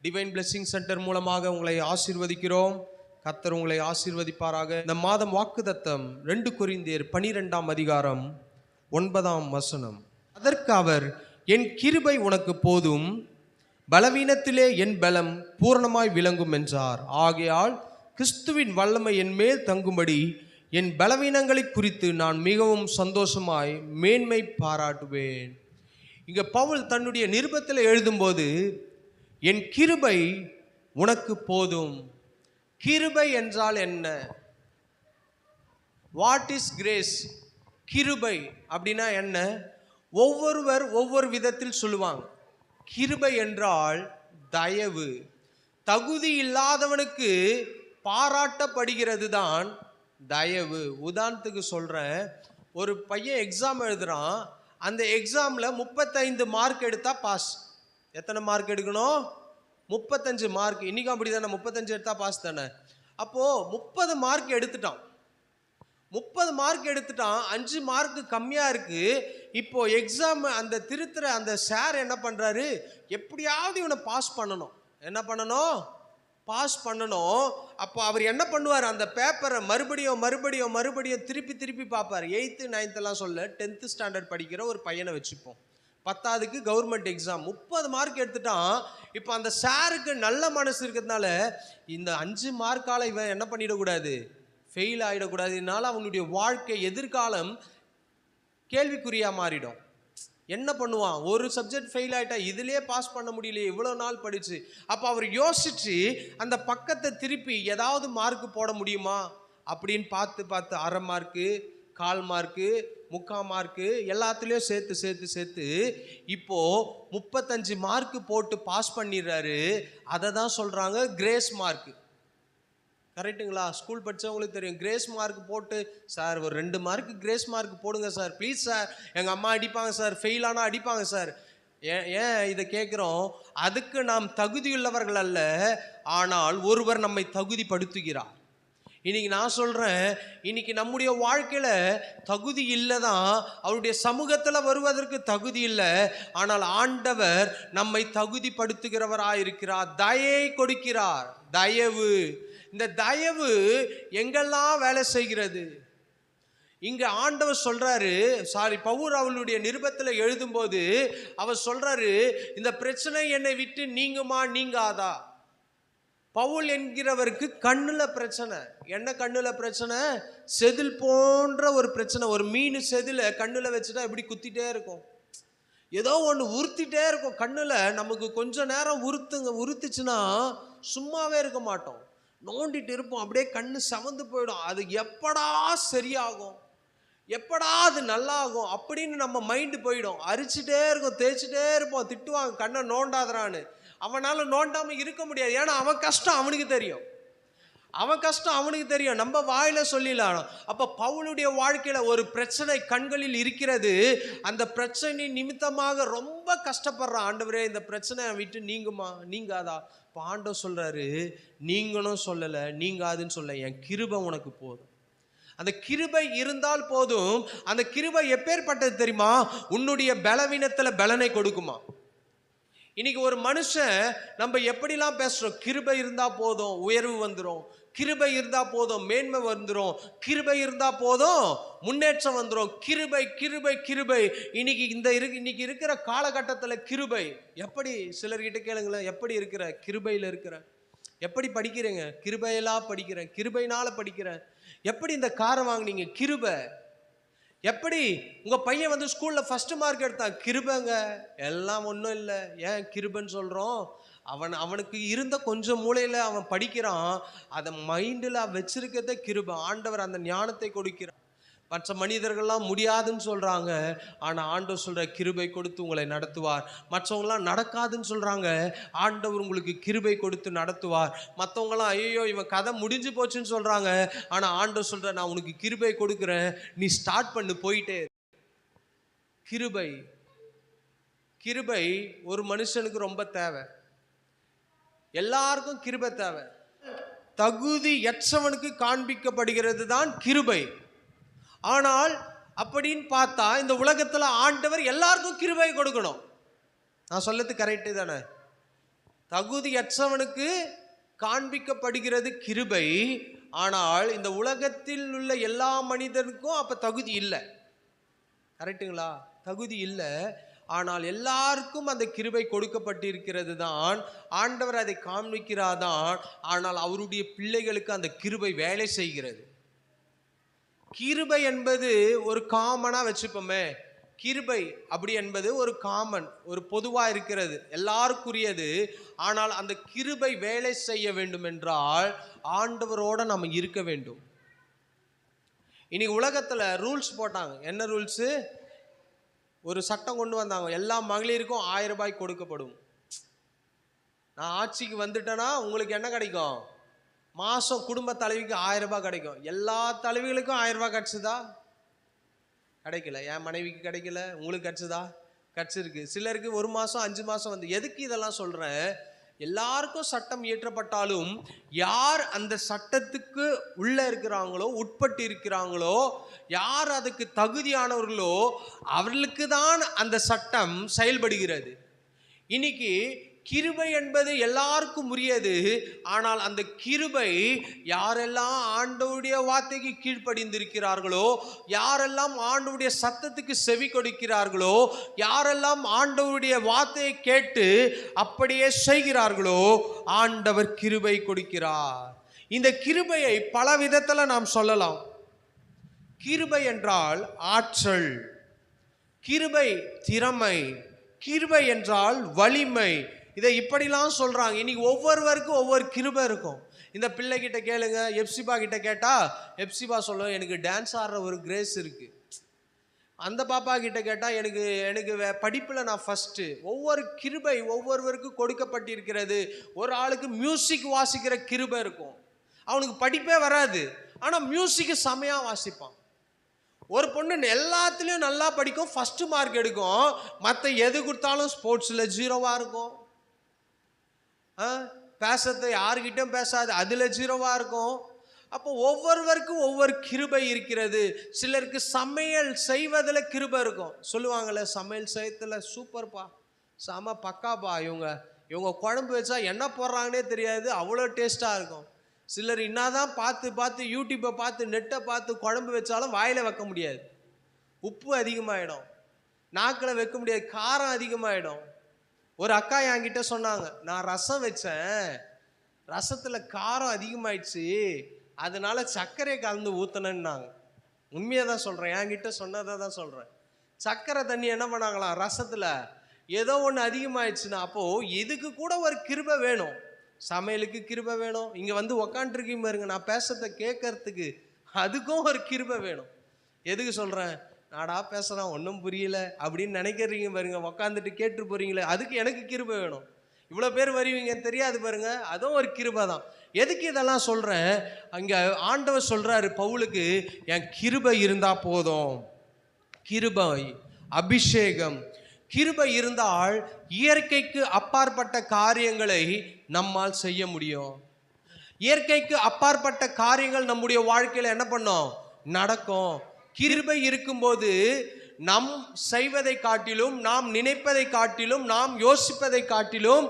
Divine blessing centre மூலமாக உங்களை ஆசீர்வதிக்கிறோம். கர்த்தர் உங்களை ஆசீர்வதிப்பாராக. இந்த மாதம் வாக்குத்தத்தம் 2 கொரிந்தியர் 12ஆம் அதிகாரம் 9ஆம் வசனம். அதற்கு அவர், என் கிருபை உனக்கு போதும், பலவீனத்திலே என் பலம் பூரணமாய் விளங்கும் என்றார். ஆகையால் கிறிஸ்துவின் வல்லமை என் மேல் தங்கும்படி என் பலவீனங்களை குறித்து நான் மிகவும் சந்தோஷமாய் மேன்மை பாராட்டுவேன். இங்க பவுல் தன்னுடைய நிருபத்தில் எழுதும்போது, என் கிருபை உனக்கு போதும். கிருபை என்றால் என்ன? What is grace? கிருபை அப்படின்னா என்ன? ஒவ்வொருவர் ஒவ்வொரு விதத்தில் சொல்லுவாங்க. கிருபை என்றால் தயவு. தகுதி இல்லாதவனுக்கு பாராட்டப்படுகிறது தான் தயவு. உதாரணத்துக்கு சொல்றேன், ஒரு பையன் எக்ஸாம் எழுதுறான். அந்த எக்ஸாம்ல 35 மார்க் எடுத்தா பாஸ். எத்தனை மார்க் எடுக்கணும்? 35 மார்க். இன்னைக்கும் அப்படி தானே, 35 எடுத்தா பாஸ் தானே. அப்போ 30 மார்க் எடுத்துட்டான். 30 மார்க் எடுத்துட்டான், 5 மார்க் கம்மியா இருக்கு. இப்போ எக்ஸாம் அந்த திருத்துற அந்த சார் என்ன பண்றாரு, எப்படியாவது இவனை பாஸ் பண்ணணும். என்ன பண்ணணும்? பாஸ் பண்ணணும். அப்போ அவர் என்ன பண்ணுவார், அந்த பேப்பரை மறுபடியும் திருப்பி பார்ப்பார். 8th 9th எல்லாம் சொல்ல, 10th ஸ்டாண்டர்ட் படிக்கிற ஒரு பையனை வச்சுப்போம். 10ஆவதுக்கு கவர்மெண்ட் எக்ஸாம் 30 மார்க் எடுத்துட்டான். இப்போ அந்த சாருக்கு நல்ல மனசு இருக்கிறதுனால இந்த 5 மார்க்கால இவன் என்ன பண்ணிடக்கூடாது, ஃபெயில் ஆகிடக்கூடாது. இதனால அவனுடைய வாழ்க்கை எதிர்காலம் கேள்விக்குறியா மாறிடும். என்ன பண்ணுவான்? ஒரு சப்ஜெக்ட் ஃபெயில் ஆகிட்டா, இதுலேயே பாஸ் பண்ண முடியலையே, இவ்வளோ நாள் படிச்சு. அப்போ அவர் யோசிச்சு அந்த பக்கத்தை திருப்பி ஏதாவது மார்க் போட முடியுமா அப்படின்னு பார்த்து 1/2 மார்க்கு, 1/4 மார்க்கு, 3/4 மார்க்கு எல்லாத்துலேயும் சேர்த்து இப்போ 35 மார்க்கு போட்டு பாஸ் பண்ணிடுறாரு. அதை தான் சொல்கிறாங்க கிரேஸ் மார்க்கு. கரெக்டுங்களா? ஸ்கூல் படித்தவங்களுக்கு தெரியும். கிரேஸ் மார்க் போட்டு, சார் ஒரு 2 மார்க்கு கிரேஸ் மார்க் போடுங்க சார், ப்ளீஸ் சார், எங்கள் அம்மா அடிப்பாங்க சார், ஃபெயில் ஆனால் அடிப்பாங்க சார். ஏன் இதை கேட்குறோம்? அதுக்கு நாம் தகுதியுள்ளவர்கள் அல்ல, ஆனால் ஒருவர் நம்மை தகுதிப்படுத்துகிறார். இன்னைக்கு நான் சொல்கிறேன், இன்னைக்கு நம்முடைய வாழ்க்கையில் தகுதி இல்லை தான், அவருடைய சமூகத்தில் வருவதற்கு தகுதி இல்லை. ஆனால் ஆண்டவர் நம்மை தகுதிப்படுத்துகிறவராக இருக்கிறார். தயை கொடுக்கிறார். தயவு. இந்த தயவு எங்கெல்லாம் வேலை செய்கிறது? இங்க ஆண்டவர் சொல்றாரு, பவுல் அவளுடைய நிருபத்தில் எழுதும்போது அவர் சொல்றாரு, இந்த பிரச்சனை என்னை விட்டு நீங்குமா நீங்காதா? பவுல் என்கிறவருக்கு கண்ணுல பிரச்சனை. என்ன கண்ணுல பிரச்சனை? செதில் போன்ற ஒரு பிரச்சனை. ஒரு மீன் செதில கண்ணுல வச்சுட்டா எப்படி குத்திட்டே இருக்கும், ஏதோ ஒன்று உறுத்திட்டே இருக்கும் கண்ணுல. நமக்கு கொஞ்ச நேரம் உறுத்துச்சுன்னா சும்மாவே இருக்க மாட்டோம், நோண்டிட்டு இருப்போம், அப்படியே கண்ணு சவந்து போயிடும். அது எப்படா சரியாகும், எப்படா அது நல்லாகும் அப்படின்னு நம்ம மைண்டு போயிடும். அரிச்சுட்டே இருக்கும், தேய்ச்சிட்டே இருப்போம், திட்டுவாங்க கண்ணை நோண்டாதரான்னு. அவனால நோண்டாம இருக்க முடியாது. ஏன்னா அவன் கஷ்டம் அவனுக்கு தெரியும், நம்ம வாயில சொல்லிடலாம். அப்ப பவுலுடைய வாழ்க்கையில ஒரு பிரச்சனை கண்களில் இருக்கிறது. அந்த பிரச்சனை நிமித்தமாக ரொம்ப கஷ்டப்படுறான். ஆண்டவரே, இந்த பிரச்சனை விட்டு நீங்குமா நீங்காதா? இப்போ ஆண்டவர் சொல்றாரு, நீங்கணும் சொல்லல, நீங்காதுன்னு சொல்ல, என் கிருபை உனக்கு போதும். அந்த கிருபை இருந்தால் போதும். அந்த கிருபை எப்பேற்பட்டது தெரியுமா? உன்னுடைய பலவீனத்துல பலனை கொடுக்குமா. இன்னைக்கு ஒரு மனுஷன் நம்ம எப்படிலாம் பேசுறோம், கிருபை இருந்தா போதும் உயர்வு வந்துடும், கிருபை இருந்தா போதும் மேன்மை வந்துடும், கிருபை இருந்தா போதும் முன்னேற்றம் வந்துடும். கிருபை. இன்னைக்கு இருக்கிற காலகட்டத்தில் கிருபை எப்படி? சிலர்கிட்ட கேளுங்களேன், எப்படி இருக்கிற? கிருபையில் இருக்கிற. எப்படி படிக்கிறீங்க? கிருபையெல்லாம் படிக்கிறேன், கிருபையினால படிக்கிறேன். எப்படி இந்த காரை வாங்கினீங்க? கிருபை. எப்படி உங்க பையன் வந்து ஸ்கூல்ல ஃபர்ஸ்ட் மார்க் எடுத்தான்? கிருபைங்க. எல்லாம் ஒன்றும் இல்லை. ஏன் கிருபைன்னு சொல்றோம்? அவனுக்கு இருந்த கொஞ்சம் மூளையில அவன் படிக்கிறான், அதை மைண்டில் வச்சிருக்கிறதே கிருபை. ஆண்டவர் அந்த ஞானத்தை கொடுக்கிறார். மற்ற மனிதர்கள்லாம் முடியாதுன்னு சொல்றாங்க, ஆனா ஆண்டவர் சொல்ற கிருபை கொடுத்து உங்களை நடத்துவார். மற்றவங்களாம் நடக்காதுன்னு சொல்றாங்க, ஆண்டவர் உங்களுக்கு கிருபை கொடுத்து நடத்துவார். மற்றவங்களாம் ஐயோ இவன் கதை முடிஞ்சு போச்சுன்னு சொல்றாங்க, ஆனா ஆண்டவர் சொல்ற நான் உனக்கு கிருபை கொடுக்குறேன், நீ ஸ்டார்ட் பண்ணு, போயிட்டே. கிருபை ஒரு மனுஷனுக்கு ரொம்ப தேவை. எல்லாருக்கும் கிருபை தேவை. தகுதியற்றவனுக்கு காண்பிக்கப்படுகிறது தான் கிருபை. ஆனால் அப்படின்னு பார்த்தா இந்த உலகத்துல ஆண்டவர் எல்லாருக்கும் கிருபை கொடுக்கணும். நான் சொல்லது கரெக்டு தானே? தகுதியற்றவனுக்கு காண்பிக்கப்படுகிறது கிருபை. ஆனால் இந்த உலகத்தில் உள்ள எல்லா மனிதனுக்கும் அப்ப தகுதி இல்லை. கரெக்டுங்களா? தகுதி இல்லை. ஆனால் எல்லாருக்கும் அந்த கிருபை கொடுக்கப்பட்டிருக்கிறது தான். ஆண்டவர் அதை காண்பிக்கிறாதான். ஆனால் அவருடைய பிள்ளைகளுக்கு அந்த கிருபை வேலை செய்கிறது. கிருபை என்பது ஒரு காமனா வச்சுப்போமே. கிருபை அப்படி என்பது ஒரு காமன், ஒரு பொதுவா இருக்கிறது, எல்லாருக்குரியது. ஆனால் அந்த கிருபை வேலை செய்ய வேண்டும் என்றால் ஆண்டவரோட நம்ம இருக்க வேண்டும். இன்னைக்கு உலகத்துல ரூல்ஸ் போட்டாங்க. என்ன ரூல்ஸ்? ஒரு சட்டம் கொண்டு வந்தாங்க, எல்லா மகளிருக்கும் 1000 ரூபாய் கொடுக்கப்படும். நான் ஆட்சிக்கு வந்துட்டேன்னா உங்களுக்கு என்ன கிடைக்கும்? மாசம் குடும்ப தலைவிக்கு 1000 ரூபாய் கிடைக்கும். எல்லா தலைவிகளுக்கும் 1000 ரூபாய் கிடைச்சதா? கிடைக்கல. என் மனைவிக்கு கிடைக்கல, உங்களுக்கு கிடைச்சதா? கிடைச்சிருக்கு. சிலருக்கு 1 மாசம் 5 மாசம் வந்து. எதுக்கு இதெல்லாம் சொல்றேன்? எல்லாருக்கும் சட்டம் இயற்றப்பட்டாலும் யார் அந்த சட்டத்துக்கு உள்ள இருக்கிறாங்களோ, உட்பட்டு இருக்கிறாங்களோ, யார் அதுக்கு தகுதியானவர்களோ அவர்களுக்கு தான் அந்த சட்டம் செயல்படுகிறது. இன்னைக்கு கிருபை என்பது எல்லாருக்கும் உரியது. ஆனால் அந்த கிருபை யாரெல்லாம் ஆண்டவருடைய வார்த்தைக்கு கீழ்ப்படிந்திருக்கிறார்களோ, யாரெல்லாம் ஆண்டவருடைய சத்தத்துக்கு செவி கொடுக்கிறார்களோ, யாரெல்லாம் ஆண்டவருடைய வார்த்தையை கேட்டு அப்படியே செய்கிறார்களோ, ஆண்டவர் கிருபை கொடுக்கிறார். இந்த கிருபையை பல விதத்தில் நாம் சொல்லலாம். கிருபை என்றால் ஆற்றல், கிருபை திறமை, கிருபை என்றால் வலிமை. இதை இப்படிலாம் சொல்றாங்க. இன்னைக்கு ஒவ்வொருவருக்கும் ஒவ்வொரு கிருபை இருக்கும். இந்த பிள்ளை கிட்ட கேளுங்க, எப்சிபா கிட்ட கேட்டா எப்சிபா சொல்லும் எனக்கு டான்ஸ் ஆடுற ஒரு கிரேஸ் இருக்கு. அந்த பாப்பா கிட்ட கேட்டா எனக்கு படிப்புல நான் ஃபர்ஸ்ட். ஒவ்வொரு கிருபை ஒவ்வொருவருக்கும் கொடுக்கப்பட்டிருக்கிறது. ஒரு ஆளுக்கு மியூசிக் வாசிக்கிற கிருபை இருக்கும். அவனுக்கு படிப்பே வராது, ஆனா மியூசிக் செமையா வாசிப்பான். ஒரு பொண்ணு எல்லாத்துலேயும் நல்லா படிக்கும், ஃபர்ஸ்ட் மார்க் எடுக்கும். மற்ற எது கொடுத்தாலும் ஸ்போர்ட்ஸில் 0வா இருக்கும். பேசுறது யாருக்கிட்டும் பேசாது, அதில் 0வா இருக்கும். அப்போ ஒவ்வொருவருக்கும் ஒவ்வொரு கிருபை இருக்கிறது. சிலருக்கு சமையல் செய்வதில் கிருபை இருக்கும். சொல்லுவாங்கள்ல, சமையல் செய்யறதுல சூப்பர்ப்பா, செம பக்காப்பா, இவங்க குழம்பு வச்சா என்ன போடுறாங்கன்னே தெரியாது, அவ்வளோ டேஸ்ட்டாக இருக்கும். சிலர் இன்னாதான் பார்த்து யூடியூப்பை பார்த்து நெட்டை பார்த்து குழம்பு வச்சாலும் வாயில் வைக்க முடியாது. உப்பு அதிகமாகிடும், நாக்கில் வைக்க முடியாது, காரம் அதிகமாகிடும். ஒரு அக்கா என்கிட்ட சொன்னாங்க, நான் ரசம் வச்சேன், ரசத்தில் காரம் அதிகமாயிடுச்சு, அதனால சர்க்கரை கலந்து ஊற்றினேன்னாங்க. உண்மையாக தான் சொல்கிறேன், என்கிட்ட சொன்னதை தான் சொல்கிறேன். சர்க்கரை தண்ணி என்ன பண்ணாங்களாம் ரசத்தில், ஏதோ ஒன்று அதிகமாயிடுச்சுன்னா. அப்போது இதுக்கு கூட ஒரு கிருபை வேணும். சமையலுக்கு கிருபை வேணும். இங்கே வந்து உக்காண்டிருக்கீங்க பாருங்க, நான் பேசுறத கேட்கறதுக்கு, அதுக்கும் ஒரு கிருபை வேணும். எதுக்கு சொல்கிறேன்? நாடா பேசுகிறேன் ஒன்றும் புரியல அப்படின்னு நினைக்கிறீங்க பாருங்க, உக்காந்துட்டு கேட்டு போகிறீங்களே, அதுக்கு எனக்கு கிருபை வேணும். இவ்வளோ பேர் வருவீங்கன்னு தெரியாது பாருங்க, அதுவும் ஒரு கிருபை தான். எதுக்கு இதெல்லாம் சொல்கிறேன்? அங்கே ஆண்டவர் சொல்கிறாரு பவுலுக்கு, என் கிருபை இருந்தால் போதும். கிருபை, அபிஷேகம், கிருபை இருந்தால் இயற்கைக்கு அப்பாற்பட்ட காரியங்களை நம்மால் செய்ய முடியும். இயற்கைக்கு அப்பாற்பட்ட காரியங்கள் நம்முடைய வாழ்க்கையில் என்ன பண்ணும்? நடக்கும். கிருபை இருக்கும்போது நாம் செய்வதை காட்டிலும், நாம் நினைப்பதை காட்டிலும், நாம் யோசிப்பதை காட்டிலும்,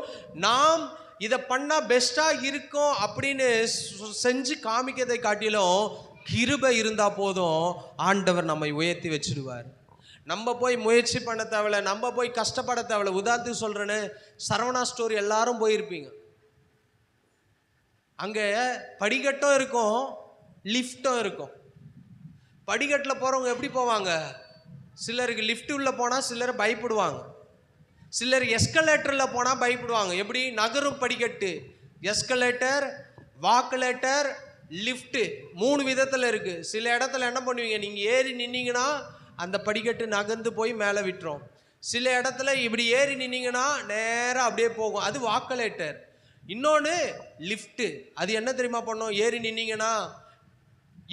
நாம் இதை பண்ணா பெஸ்டா இருக்கும் அப்படின்னு செஞ்சு காமிக்கிறதை காட்டிலும் கிருபை இருந்தா போதும், ஆண்டவர் நம்மை உயர்த்தி வச்சிருவார். நம்ம போய் முயற்சி பண்ண தேவையில்ல, நம்ம போய் கஷ்டப்பட தேவையில்ல. உதாரணத்துக்கு சொல்றேன்னு, சரவணா ஸ்டோர் எல்லாரும் போயிருப்பீங்க. அங்கே படிக்கட்டும் இருக்கும், லிஃப்ட்டும் இருக்கும். படிக்கட்டில் போகிறவங்க எப்படி போவாங்க? சிலருக்கு லிஃப்ட் உள்ள போனால் சிலர் பயப்படுவாங்க, சிலர் எஸ்கலேட்டரில் போனால் பயப்படுவாங்க. எப்படி? நகரும் படிக்கட்டு, எஸ்கலேட்டர், வாக்குலேட்டர், லிஃப்ட்டு, 3 விதத்தில் இருக்குது. சில இடத்துல என்ன பண்ணுவீங்க, நீங்கள் ஏறி நின்னீங்கன்னா அந்த படிக்கட்டு நகர்ந்து போய் மேலே விட்டுரும். சில இடத்துல இப்படி ஏறி நின்னீங்கன்னா நேராக அப்படியே போகும், அது வாக்குலேட்டர். இன்னொன்று லிஃப்ட்டு, அது என்ன தெரியுமா பண்ணோம்? ஏறி நின்னீங்கன்னா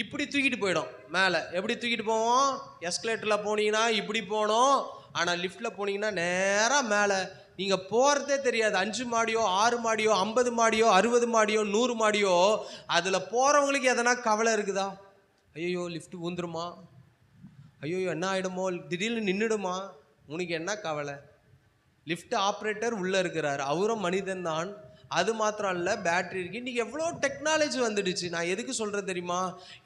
இப்படி தூக்கிட்டு போயிடும் மேலே. எப்படி தூக்கிட்டு போவோம்? எஸ்கலேட்டரில் போனீங்கன்னா இப்படி போனோம், ஆனால் லிஃப்டில் போனீங்கன்னா நேராக மேலே. நீங்கள் போகிறதே தெரியாது. 5 மாடியோ 6 மாடியோ 50 மாடியோ 60 மாடியோ 100 மாடியோ, அதில் போகிறவங்களுக்கு எதனா கவலை இருக்குதா? ஐயோ லிஃப்ட் ஊந்துருமா, ஐயோ என்ன ஆகிடுமோ, திடீர்னு நின்றுடுமா, உனக்கு என்ன கவலை? லிஃப்ட் ஆப்ரேட்டர் உள்ளே இருக்கிறார், அவரும் மனிதன் தான். அது மாத்திரம் இல்லை, பேட்டரி இருக்குது. இன்றைக்கி எவ்வளோ டெக்னாலஜி வந்துடுச்சு. நான் எதுக்கு சொல்கிறேன் தெரியுமா?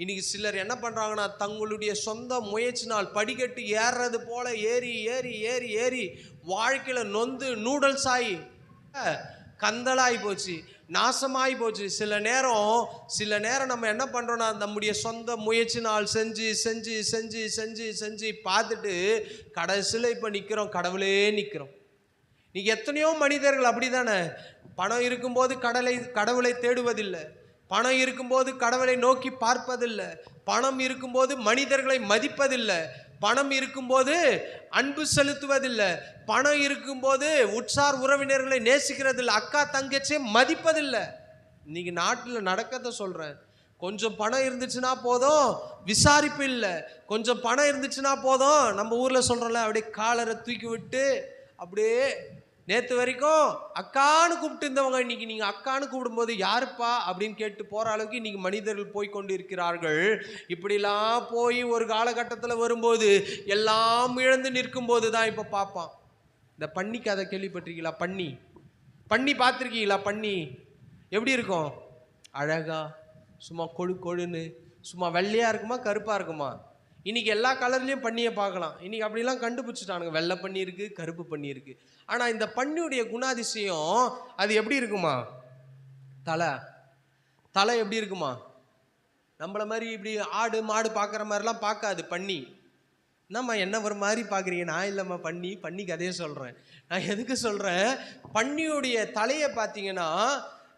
இன்றைக்கி சிலர் என்ன பண்ணுறாங்கன்னா, தங்களுடைய சொந்த முயற்சினால் படிக்கட்டு ஏறுறது போல் ஏறி ஏறி ஏறி ஏறி வாழ்க்கையில் நொந்து நூடல்ஸ் ஆகி கந்தலாகி போச்சு, நாசமாகி போச்சு. சில நேரம் நம்ம என்ன பண்ணுறோன்னா, நம்முடைய சொந்த முயற்சினால் செஞ்சு செஞ்சு செஞ்சு செஞ்சு செஞ்சு பார்த்துட்டு கடைசியில் இப்போ நிற்கிறோம், கடவுளே நிற்கிறோம். நீங்க எத்தனையோ மனிதர்கள் அப்படி தானே, பணம் இருக்கும்போது கடவுளை தேடுவதில்லை, பணம் இருக்கும்போது கடவுளை நோக்கி பார்ப்பதில்லை, பணம் இருக்கும்போது மனிதர்களை மதிப்பதில்லை, பணம் இருக்கும்போது அன்பு செலுத்துவதில்லை, பணம் இருக்கும்போது உற்சார் உறவினர்களை நேசிக்கிறதில்லை, அக்கா தங்கச்சியை மதிப்பதில்லை. இன்னைக்கு நாட்டில் நடக்கத்தை சொல்கிறேன். கொஞ்சம் பணம் இருந்துச்சுன்னா போதும், விசாரிப்பு இல்லை. கொஞ்சம் பணம் இருந்துச்சுன்னா போதும், நம்ம ஊரில் சொல்கிறோம்ல, அப்படியே காலரை தூக்கி விட்டு அப்படியே நேற்று வரைக்கும் அக்கான்னு கூப்பிட்டு இருந்தவங்க இன்னைக்கு நீங்கள் அக்கான்னு கூப்பிடும்போது யாருப்பா அப்படின்னு கேட்டு போகிற அளவுக்கு இன்றைக்கி மனிதர்கள் போய் கொண்டு இருக்கிறார்கள். இப்படிலாம் போய் ஒரு காலகட்டத்தில் வரும்போது எல்லாம் இழந்து நிற்கும்போது தான் இப்போ பார்ப்பான். இந்த பன்னி கதை கேள்விப்பட்டிருக்கீங்களா? பன்னி பார்த்துருக்கீங்களா? பன்னி எப்படி இருக்கும்? அழகா சும்மா கொழுன்னு, சும்மா வெள்ளையாக இருக்குமா கருப்பாக இருக்குமா? இன்றைக்கி எல்லா கலர்லேயும் பன்னியை பார்க்கலாம். இன்றைக்கி அப்படிலாம் கண்டுபிடிச்சிட்டானுங்க. வெள்ளை பன்னி இருக்குது, கருப்பு பன்னி இருக்குது. ஆனால் இந்த பன்னியுடைய குணாதிசயம் அது எப்படி இருக்குமா? தலை எப்படி இருக்குமா? நம்மளை மாதிரி இப்படி ஆடு மாடு பார்க்குற மாதிரிலாம் பார்க்காது பன்னி. என்னம்மா என்ன ஒரு மாதிரி பார்க்குறீங்க? நான் இல்லைம்மா, பன்னி கதையை சொல்கிறேன். நான் எதுக்கு சொல்கிறேன், பன்னியுடைய தலையை பார்த்தீங்கன்னா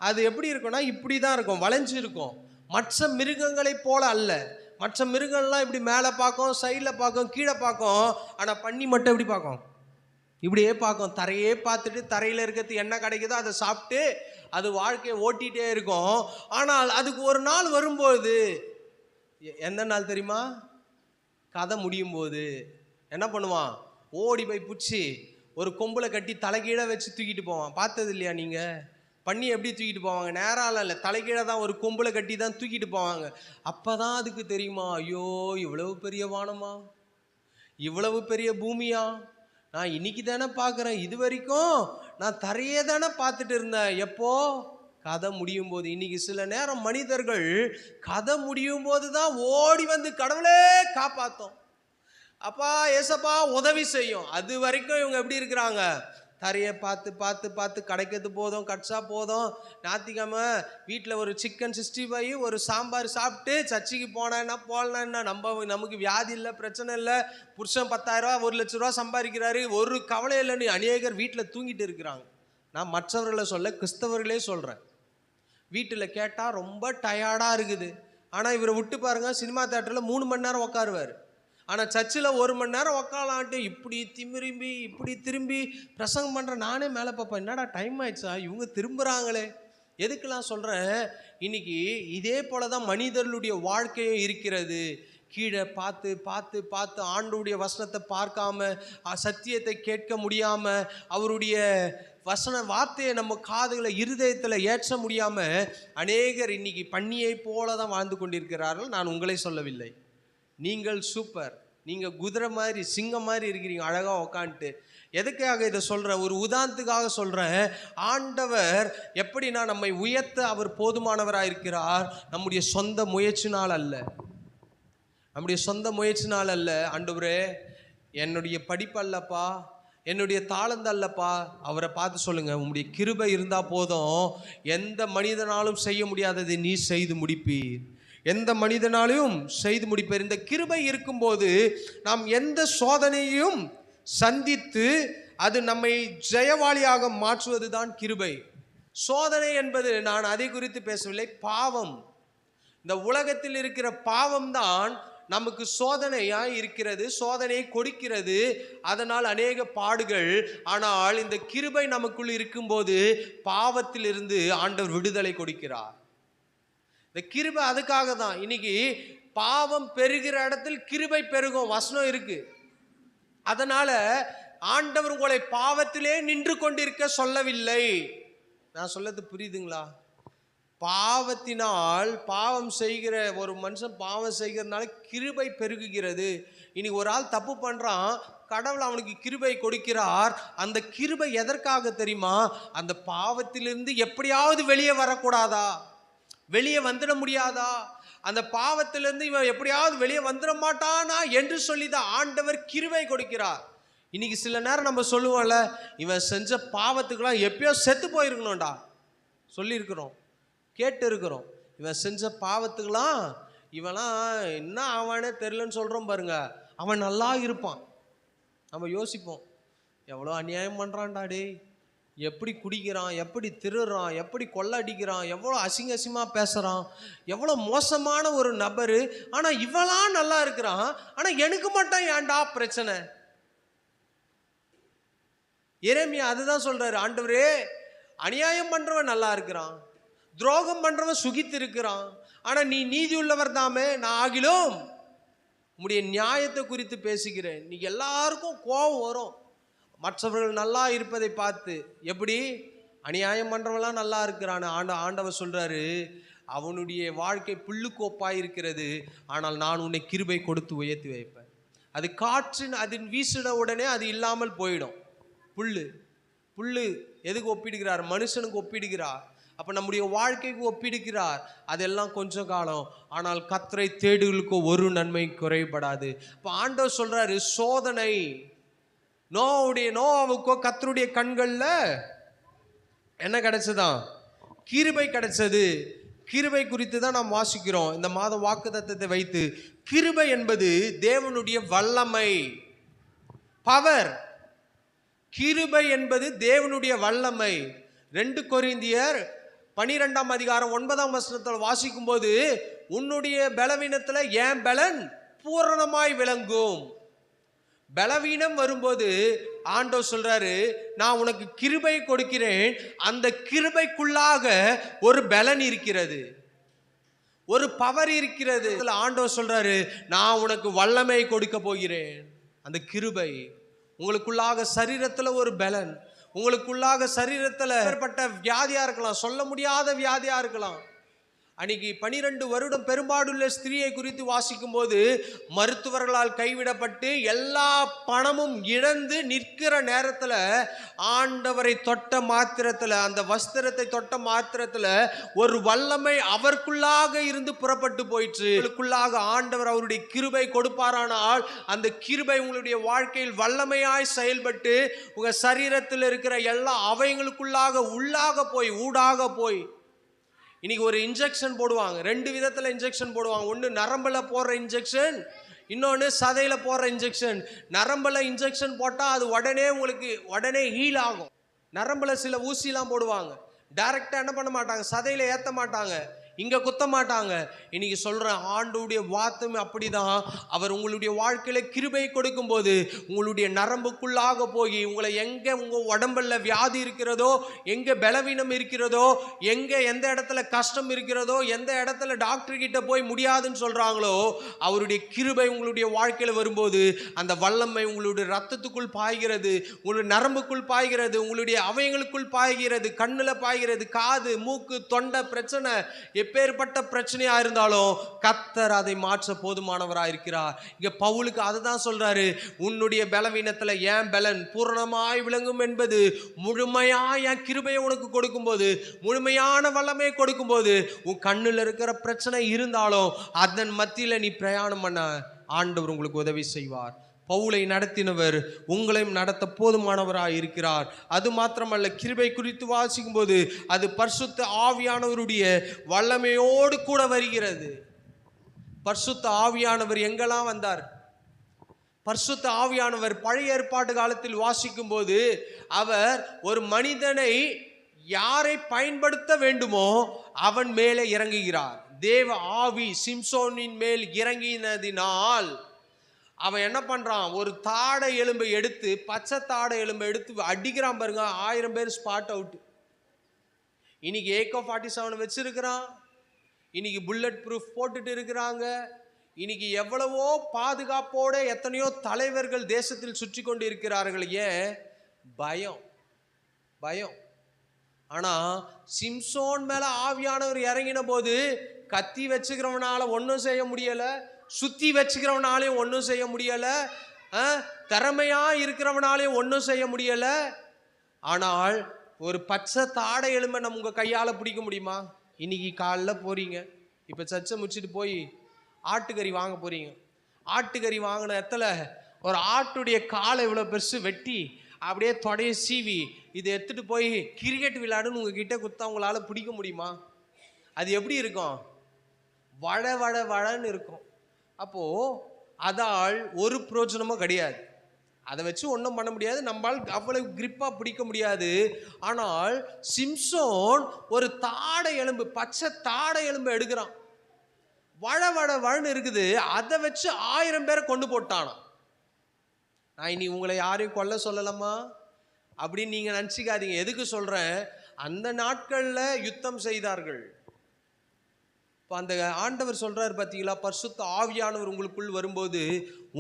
அது எப்படி இருக்கும்னா இப்படி தான் இருக்கும், வளைஞ்சு இருக்கும். மற்ற மிருகங்களை போல அல்ல. மற்ற மிருகங்கள்லாம் இப்படி மேலே பார்க்கும், சைடில் பார்க்கும், கீழே பார்க்கும். ஆனால் பன்னி மட்டும் எப்படி பார்க்கும்? இப்படியே பார்க்கும். தரையே பார்த்துட்டு தரையில் இருக்கிறது என்ன கிடைக்குதோ அதை சாப்பிட்டு அது வாழ்க்கையை ஓட்டிகிட்டே இருக்கும். ஆனால் அதுக்கு ஒரு நாள் வரும்போது, எந்த நாள் தெரியுமா? கதை முடியும் போது என்ன பண்ணுவான்? ஓடி போய் பிடிச்சி ஒரு கொம்பில் கட்டி தலைகீழே வச்சு தூக்கிட்டு போவான். பார்த்தது இல்லையா நீங்கள்? பண்ணி எப்படி தூக்கிட்டு போவாங்க? நேராலாம் இல்லை, தலைகீழே தான் ஒரு கொம்பில் கட்டி தான் தூக்கிட்டு போவாங்க. அப்போ தான் அதுக்கு தெரியுமா, ஐயோ இவ்வளவு பெரிய வானமா, இவ்வளவு பெரிய பூமியா, நான் இன்னைக்கு தானே பார்க்குறேன், இது வரைக்கும் நான் தரையே தானே பார்த்துட்டு இருந்தேன். எப்போ? கதை முடியும் போது. இன்னைக்கு சில நேரம் மனிதர்கள் கதை முடியும் போது தான் ஓடி வந்து கடவுளே காப்பாற்றும், அப்பா ஏசப்பா உதவி செய்யும். அது வரைக்கும் இவங்க எப்படி இருக்கிறாங்க? தரையை பார்த்து பார்த்து பார்த்து கிடைக்கிறது போதும், கட்சா போதும். ஞாயிற்றுக்கிழமை வீட்டில் ஒரு சிக்கன் 65 ஒரு சாம்பார் சாப்பிட்டு சர்ச்சைக்கு போனேன்னா போகலன்னா நமக்கு வியாதி இல்லை, பிரச்சனை இல்லை, புருஷன் 10,000 ரூபா 1,00,000 ரூபா சம்பாதிக்கிறாரு, ஒரு கவலை இல்லைன்னு அநேகர் வீட்டில் தூங்கிட்டு இருக்கிறாங்க. நான் மற்றவர்களை சொல்ல, கிறிஸ்தவர்களே சொல்கிறேன். வீட்டில் கேட்டால் ரொம்ப டயர்டாக இருக்குது. ஆனால் இவரை விட்டு பாருங்கள், சினிமா தேட்டரில் 3 மணி நேரம் உட்காருவார். ஆனால் சர்ச்சில் 1 மணி நேரம் உக்காலான்ட்டு இப்படி திரும்பி பிரசங்கம் பண்ணுற. நானே மேலே பார்ப்பேன், என்னடா டைம் ஆயிடுச்சா, இவங்க திரும்புகிறாங்களே. எதுக்கெல்லாம் சொல்கிறேன், இன்னைக்கு இதே போல தான் மனிதர்களுடைய வாழ்க்கையும் இருக்கிறது. கீழே பார்த்து பார்த்து பார்த்து ஆண்டவருடைய வசனத்தை பார்க்காம, சத்தியத்தை கேட்க முடியாமல், அவருடைய வார்த்தையை நம்ம காதுகளை இருதயத்தில் ஏற்ற முடியாமல் அநேகர் இன்னைக்கு பன்னியை போல தான் வாழ்ந்து கொண்டிருக்கிறார்கள். நான் உங்களை சொல்லவில்லை, நீங்கள் சூப்பர், நீங்கள் குதிரை மாதிரி சிங்கம் மாதிரி இருக்கிறீங்க அழகாக உக்காந்துட்டு. எதுக்காக இதை சொல்கிறேன்? ஒரு உதாரணத்துக்காக சொல்கிறேன். ஆண்டவர் எப்படின்னா நம்மை உயர்த்த அவர் போதுமானவராக இருக்கிறார். நம்முடைய சொந்த முயற்சினால் அல்ல, ஆண்டவரே என்னுடைய படிப்பு அல்லப்பா, என்னுடைய தாளந்து அல்லப்பா. அவரை பார்த்து சொல்லுங்கள், உங்களுடைய கிருபை இருந்தால் போதும், எந்த மனிதனாலும் செய்ய முடியாததை நீ செய்து முடிப்பீர், எந்த மனிதனாலையும் செய்து முடிப்பார். இந்த கிருபை இருக்கும்போது நாம் எந்த சோதனையும் சந்தித்து அது நம்மை ஜெயவாளியாக மாற்றுவது தான் கிருபை. சோதனை என்பது, நான் அதை குறித்து பேசவில்லை, பாவம். இந்த உலகத்தில் இருக்கிற பாவம் தான் நமக்கு சோதனையாய் இருக்கிறது, சோதனையை கொடுக்கிறது, அதனால் அநேக பாடுகள். ஆனால் இந்த கிருபை நமக்குள் இருக்கும்போது பாவத்திலிருந்து ஆண்டவர் விடுதலை கொடுக்கிறார். இந்த கிருபை அதுக்காக தான். இன்னைக்கு பாவம் பெருகிற இடத்தில் கிருபை பெருகும் வசனம் இருக்கு. அதனால ஆண்டவர் உங்களை பாவத்திலே நின்று கொண்டிருக்க சொல்லவில்லை. நான் சொல்லது புரியுதுங்களா? பாவத்தினால், பாவம் செய்கிற ஒரு மனுஷன் பாவம் செய்கிறதுனால கிருபை பெருகுகிறது. இன்னைக்கு ஒரு ஆள் தப்பு பண்ணுறான், கடவுள் அவனுக்கு கிருபை கொடுக்கிறார். அந்த கிருபை எதற்காக தெரியுமா? அந்த பாவத்திலிருந்து எப்படியாவது வெளியே வரக்கூடாதா? வெளியே வந்துட முடியாதா? அந்த பாவத்திலிருந்து இவன் எப்படியாவது வெளியே வந்துட மாட்டானா என்று சொல்லிதான் ஆண்டவர் கிருபை கொடுக்கிறார். இன்னைக்கு சில நேரம் நம்ம சொல்லுவோம்ல, இவன் செஞ்ச பாவத்துக்கெல்லாம் எப்பயோ செத்து போயிருக்கணும்டா சொல்லியிருக்கிறோம், கேட்டு இருக்கிறோம். இவன் செஞ்ச பாவத்துக்கெல்லாம் இவெல்லாம் என்ன ஆவானே தெரிலன்னு சொல்கிறோம் பாருங்க. அவன் நல்லா இருப்பான். நம்ம யோசிப்போம், எவ்வளோ அநியாயம் பண்ணுறான்டா டே, எப்படி குடிக்கிறான், எப்படி திருடுறான், எப்படி கொள்ளடிக்கிறான், எவ்வளோ அசிங்கமாக பேசுகிறான், எவ்வளோ மோசமான ஒரு நபர். ஆனால் இவெல்லாம் நல்லா இருக்கிறான், ஆனால் எனக்கு மட்டும் ஏன்டா பிரச்சனை? எரேமியா அதுதான் சொல்றாரு, ஆண்டவரே அநியாயம் பண்றவன் நல்லா இருக்கிறான், துரோகம் பண்றவன் சுகித்து இருக்கிறான், ஆனா நீ நீதி உள்ளவர் தாமே, நான் ஆகிலும் உம்முடைய நியாயத்தை குறித்து பேசுகிறேன். நீ எல்லாருக்கும் கோபம் வரும் மற்றவர்கள் நல்லா இருப்பதை பார்த்து. எப்படி அநியாயம் பண்றவெல்லாம் நல்லா இருக்கிறான்னு ஆண்டவர் சொல்றாரு, அவனுடைய வாழ்க்கை புல்லுக்கோப்பாய் இருக்கிறது, ஆனால் நான் உன்னை கிருபை கொடுத்து உயர்த்தி வைப்பேன். அது காற்றின் அதன் வீசின உடனே அது இல்லாமல் போயிடும். புல்லு எதுக்கு ஒப்பிடுகிறார்? மனுஷனுக்கு ஒப்பிடுகிறார். அப்போ நம்முடைய வாழ்க்கைக்கு ஒப்பிடுகிறார். அதெல்லாம் கொஞ்சம் காலம், ஆனால் கர்த்தரை தேடுகளுக்கோ ஒரு நன்மை குறைபடாது. இப்போ ஆண்டவர் சொல்றாரு, சோதனை நோவாவுக்கோ கர்த்தருடைய கண்களில் என்ன கிடைச்சதான்? கிருபை கிடைச்சது. கிருபை குறித்து தான் நாம் வாசிக்கிறோம் இந்த மாதம் வாக்குத்தத்தத்தை வைத்து. கிருபை என்பது தேவனுடைய வல்லமை, பவர். கிருபை என்பது தேவனுடைய வல்லமை. 2 கொரிந்தியர் 12ஆம் அதிகாரம் 9ஆம் வசனத்தில் வாசிக்கும் போது, உன்னுடைய பலவீனத்தில் என் பலன் பூரணமாய் விளங்கும். பலவீனம் வரும்போது ஆண்டவர் சொல்றாரு, நான் உனக்கு கிருபை கொடுக்கிறேன். அந்த கிருபைக்குள்ளாக ஒரு பலன் இருக்கிறது, ஒரு பவர் இருக்கிறது. ஆண்டவர் சொல்றாரு, நான் உனக்கு வல்லமை கொடுக்க போகிறேன். அந்த கிருபை உங்களுக்குள்ளாக சரீரத்தில் ஒரு பலன், உங்களுக்குள்ளாக சரீரத்தில் ஏற்பட்ட வியாதியா இருக்கலாம், சொல்ல முடியாத வியாதியா இருக்கலாம். அன்னைக்கு 12 வருடம் பெரும்பாடுள்ள ஸ்திரியை குறித்து வாசிக்கும் போது, மருத்துவர்களால் கைவிடப்பட்டு எல்லா பணமும் இழந்து நிற்கிற நேரத்தில் ஆண்டவரை தொட்ட மாத்திரத்தில், அந்த வஸ்திரத்தை தொட்ட மாத்திரத்தில் ஒரு வல்லமை அவருக்குள்ளாக இருந்து புறப்பட்டு போயிற்று. அவருக்குள்ளாக ஆண்டவர் அவருடைய கிருபை கொடுப்பாரானால், அந்த கிருபை உங்களுடைய வாழ்க்கையில் வல்லமையாய் செயல்பட்டு உங்க சரீரத்தில் இருக்கிற எல்லா அவைகளுக்குள்ளாக உள்ளாக போய் ஊடாக போய். இன்னைக்கு ஒரு இன்ஜெக்ஷன் போடுவாங்க, 2 விதத்தில் இன்ஜெக்ஷன் போடுவாங்க. ஒன்று நரம்புல போடுற இன்ஜெக்ஷன், இன்னொன்று சதையில் போடுற இன்ஜெக்ஷன். நரம்புல இன்ஜெக்ஷன் போட்டால் அது உடனே ஹீல் ஆகும். நரம்புல சில ஊசிலாம் போடுவாங்க, டைரக்டாக என்ன பண்ண மாட்டாங்க, சதையில் ஏற்ற மாட்டாங்க, இங்கே குத்த மாட்டாங்க. இன்னைக்கு சொல்கிறேன், ஆண்டவருடைய வார்த்தை அப்படிதான். அவர் உங்களுடைய வாழ்க்கையில கிருபை கொடுக்கும் போது உங்களுடைய நரம்புக்குள்ளாக போய் உங்களை எங்கே உங்கள் உடம்புல வியாதி இருக்கிறதோ, எங்கே பலவீனம் இருக்கிறதோ, எங்கே எந்த இடத்துல கஷ்டம் இருக்கிறதோ, எந்த இடத்துல டாக்டர் கிட்ட போய் முடியாதுன்னு சொல்கிறாங்களோ, அவருடைய கிருபை உங்களுடைய வாழ்க்கையில் வரும்போது அந்த வல்லமை உங்களுடைய ரத்தத்துக்குள் பாய்கிறது, உங்களுடைய நரம்புக்குள் பாய்கிறது, உங்களுடைய அவயங்களுக்குள் பாய்கிறது, கண்ணில் பாய்கிறது, காது மூக்கு தொண்டை பிரச்சனை எப்பேற்பட்ட பிரச்சனையா இருந்தாலும் கர்த்தர் அதை மாற்ற போதுமானவராக இருக்கிறார். இங்க பவுலுக்கு அதை தான் சொல்றாரு, உன்னுடைய பலவீனத்துல என் பலன் பூரணமாய் விளங்கும் என்பது. முழுமையாய் என் கிருபையை உனக்கு கொடுக்கும் போது, முழுமையான வல்லமை கொடுக்கும் போது, உன் கண்ணில் இருக்கிற பிரச்சனை இருந்தாலும் அதன் மத்தியில நீ பிரயாணம் பண்ண ஆண்டவர் உங்களுக்கு உதவி செய்வார். பவுலை நடத்தினவர் உங்களையும் நடத்த போதுமானவராக இருக்கிறார். அது மாத்திரமல்ல, கிருபை குறித்து வாசிக்கும் போது அது பரிசுத்த ஆவியானவருடைய வல்லமையோடு கூட வருகிறது. பரிசுத்த ஆவியானவர் எங்கெல்லாம் வந்தார்? பரிசுத்த ஆவியானவர் பழைய ஏற்பாட்டு காலத்தில் வாசிக்கும் போது அவர் ஒரு மனிதனை யாரை பயன்படுத்த வேண்டுமோ அவன் மேலே இறங்குகிறார். தேவ ஆவி சிம்சோனின் மேல் இறங்கினதினால் அவன் என்ன பண்றான், ஒரு தாடை எலும்பை எடுத்து, பச்சை தாடை எலும்பை எடுத்து அடிக்கிறான் பாருங்க. 1000 பேர் ஸ்பாட் அவுட். இன்னைக்கு AK-47 வச்சிருக்கிறான், இன்னைக்கு புல்லட் ப்ரூஃப் போட்டுட்டு இருக்கிறாங்க. இன்னைக்கு எவ்வளவோ பாதுகாப்போட எத்தனையோ தலைவர்கள் தேசத்தில் சுற்றி கொண்டு இருக்கிறார்கள். ஏன்? பயம். ஆனா சிம்சோன் மேல ஆவியானவர் இறங்கின போது கத்தி வச்சுக்கிறவனால ஒன்றும் செய்ய முடியல, சுத்தி வச்சுக்கிறவனாலையும் ஒன்றும் செய்ய முடியல, திறமையா இருக்கிறவனாலே ஒன்றும் செய்ய முடியல. ஆனால் ஒரு பச்சை தாடை எலும்பை நம்ம உங்க கையால பிடிக்க முடியுமா? இன்னைக்கு காலைல போறீங்க, இப்ப சர்ச்சை முடிச்சுட்டு போய் ஆட்டுக்கறி வாங்க போறீங்க. ஆட்டுக்கறி வாங்கின இடத்துல ஒரு ஆட்டுடைய காலை இவ்வளோ பெருசு வெட்டி அப்படியே தொடைய சீவி இதை எடுத்துட்டு போய் கிரிக்கெட் விளையாடுன்னு உங்ககிட்ட குத்தா உங்களால பிடிக்க முடியுமா? அது எப்படி இருக்கும்? வள வள வளன்னு இருக்கும். அப்போ அதால் ஒரு பிரயோஜனமும் கிடையாது. அதை வச்சு ஒன்றும் பண்ண முடியாது, நம்மால் அவ்வளவு கிரிப்பா பிடிக்க முடியாது. ஆனால் சிம்சோன் ஒரு தாடை எலும்பு, பச்சை தாடை எலும்பு எடுக்கிறான், வள வள வளன்னு இருக்குது, அதை வச்சு 1000 பேரை கொண்டு போட்டானா. நான் இனி உங்களை யாரையும் கொல்ல சொல்லலாமா அப்படின்னு நீங்க நினச்சிக்காதீங்க. எதுக்கு சொல்றேன்? அந்த நாட்கள்ல யுத்தம் செய்தார்கள். இப்போ அந்த ஆண்டவர் சொல்றாரு பார்த்தீங்களா, பரிசுத்த ஆவியானவர் உங்களுக்குள் வரும்போது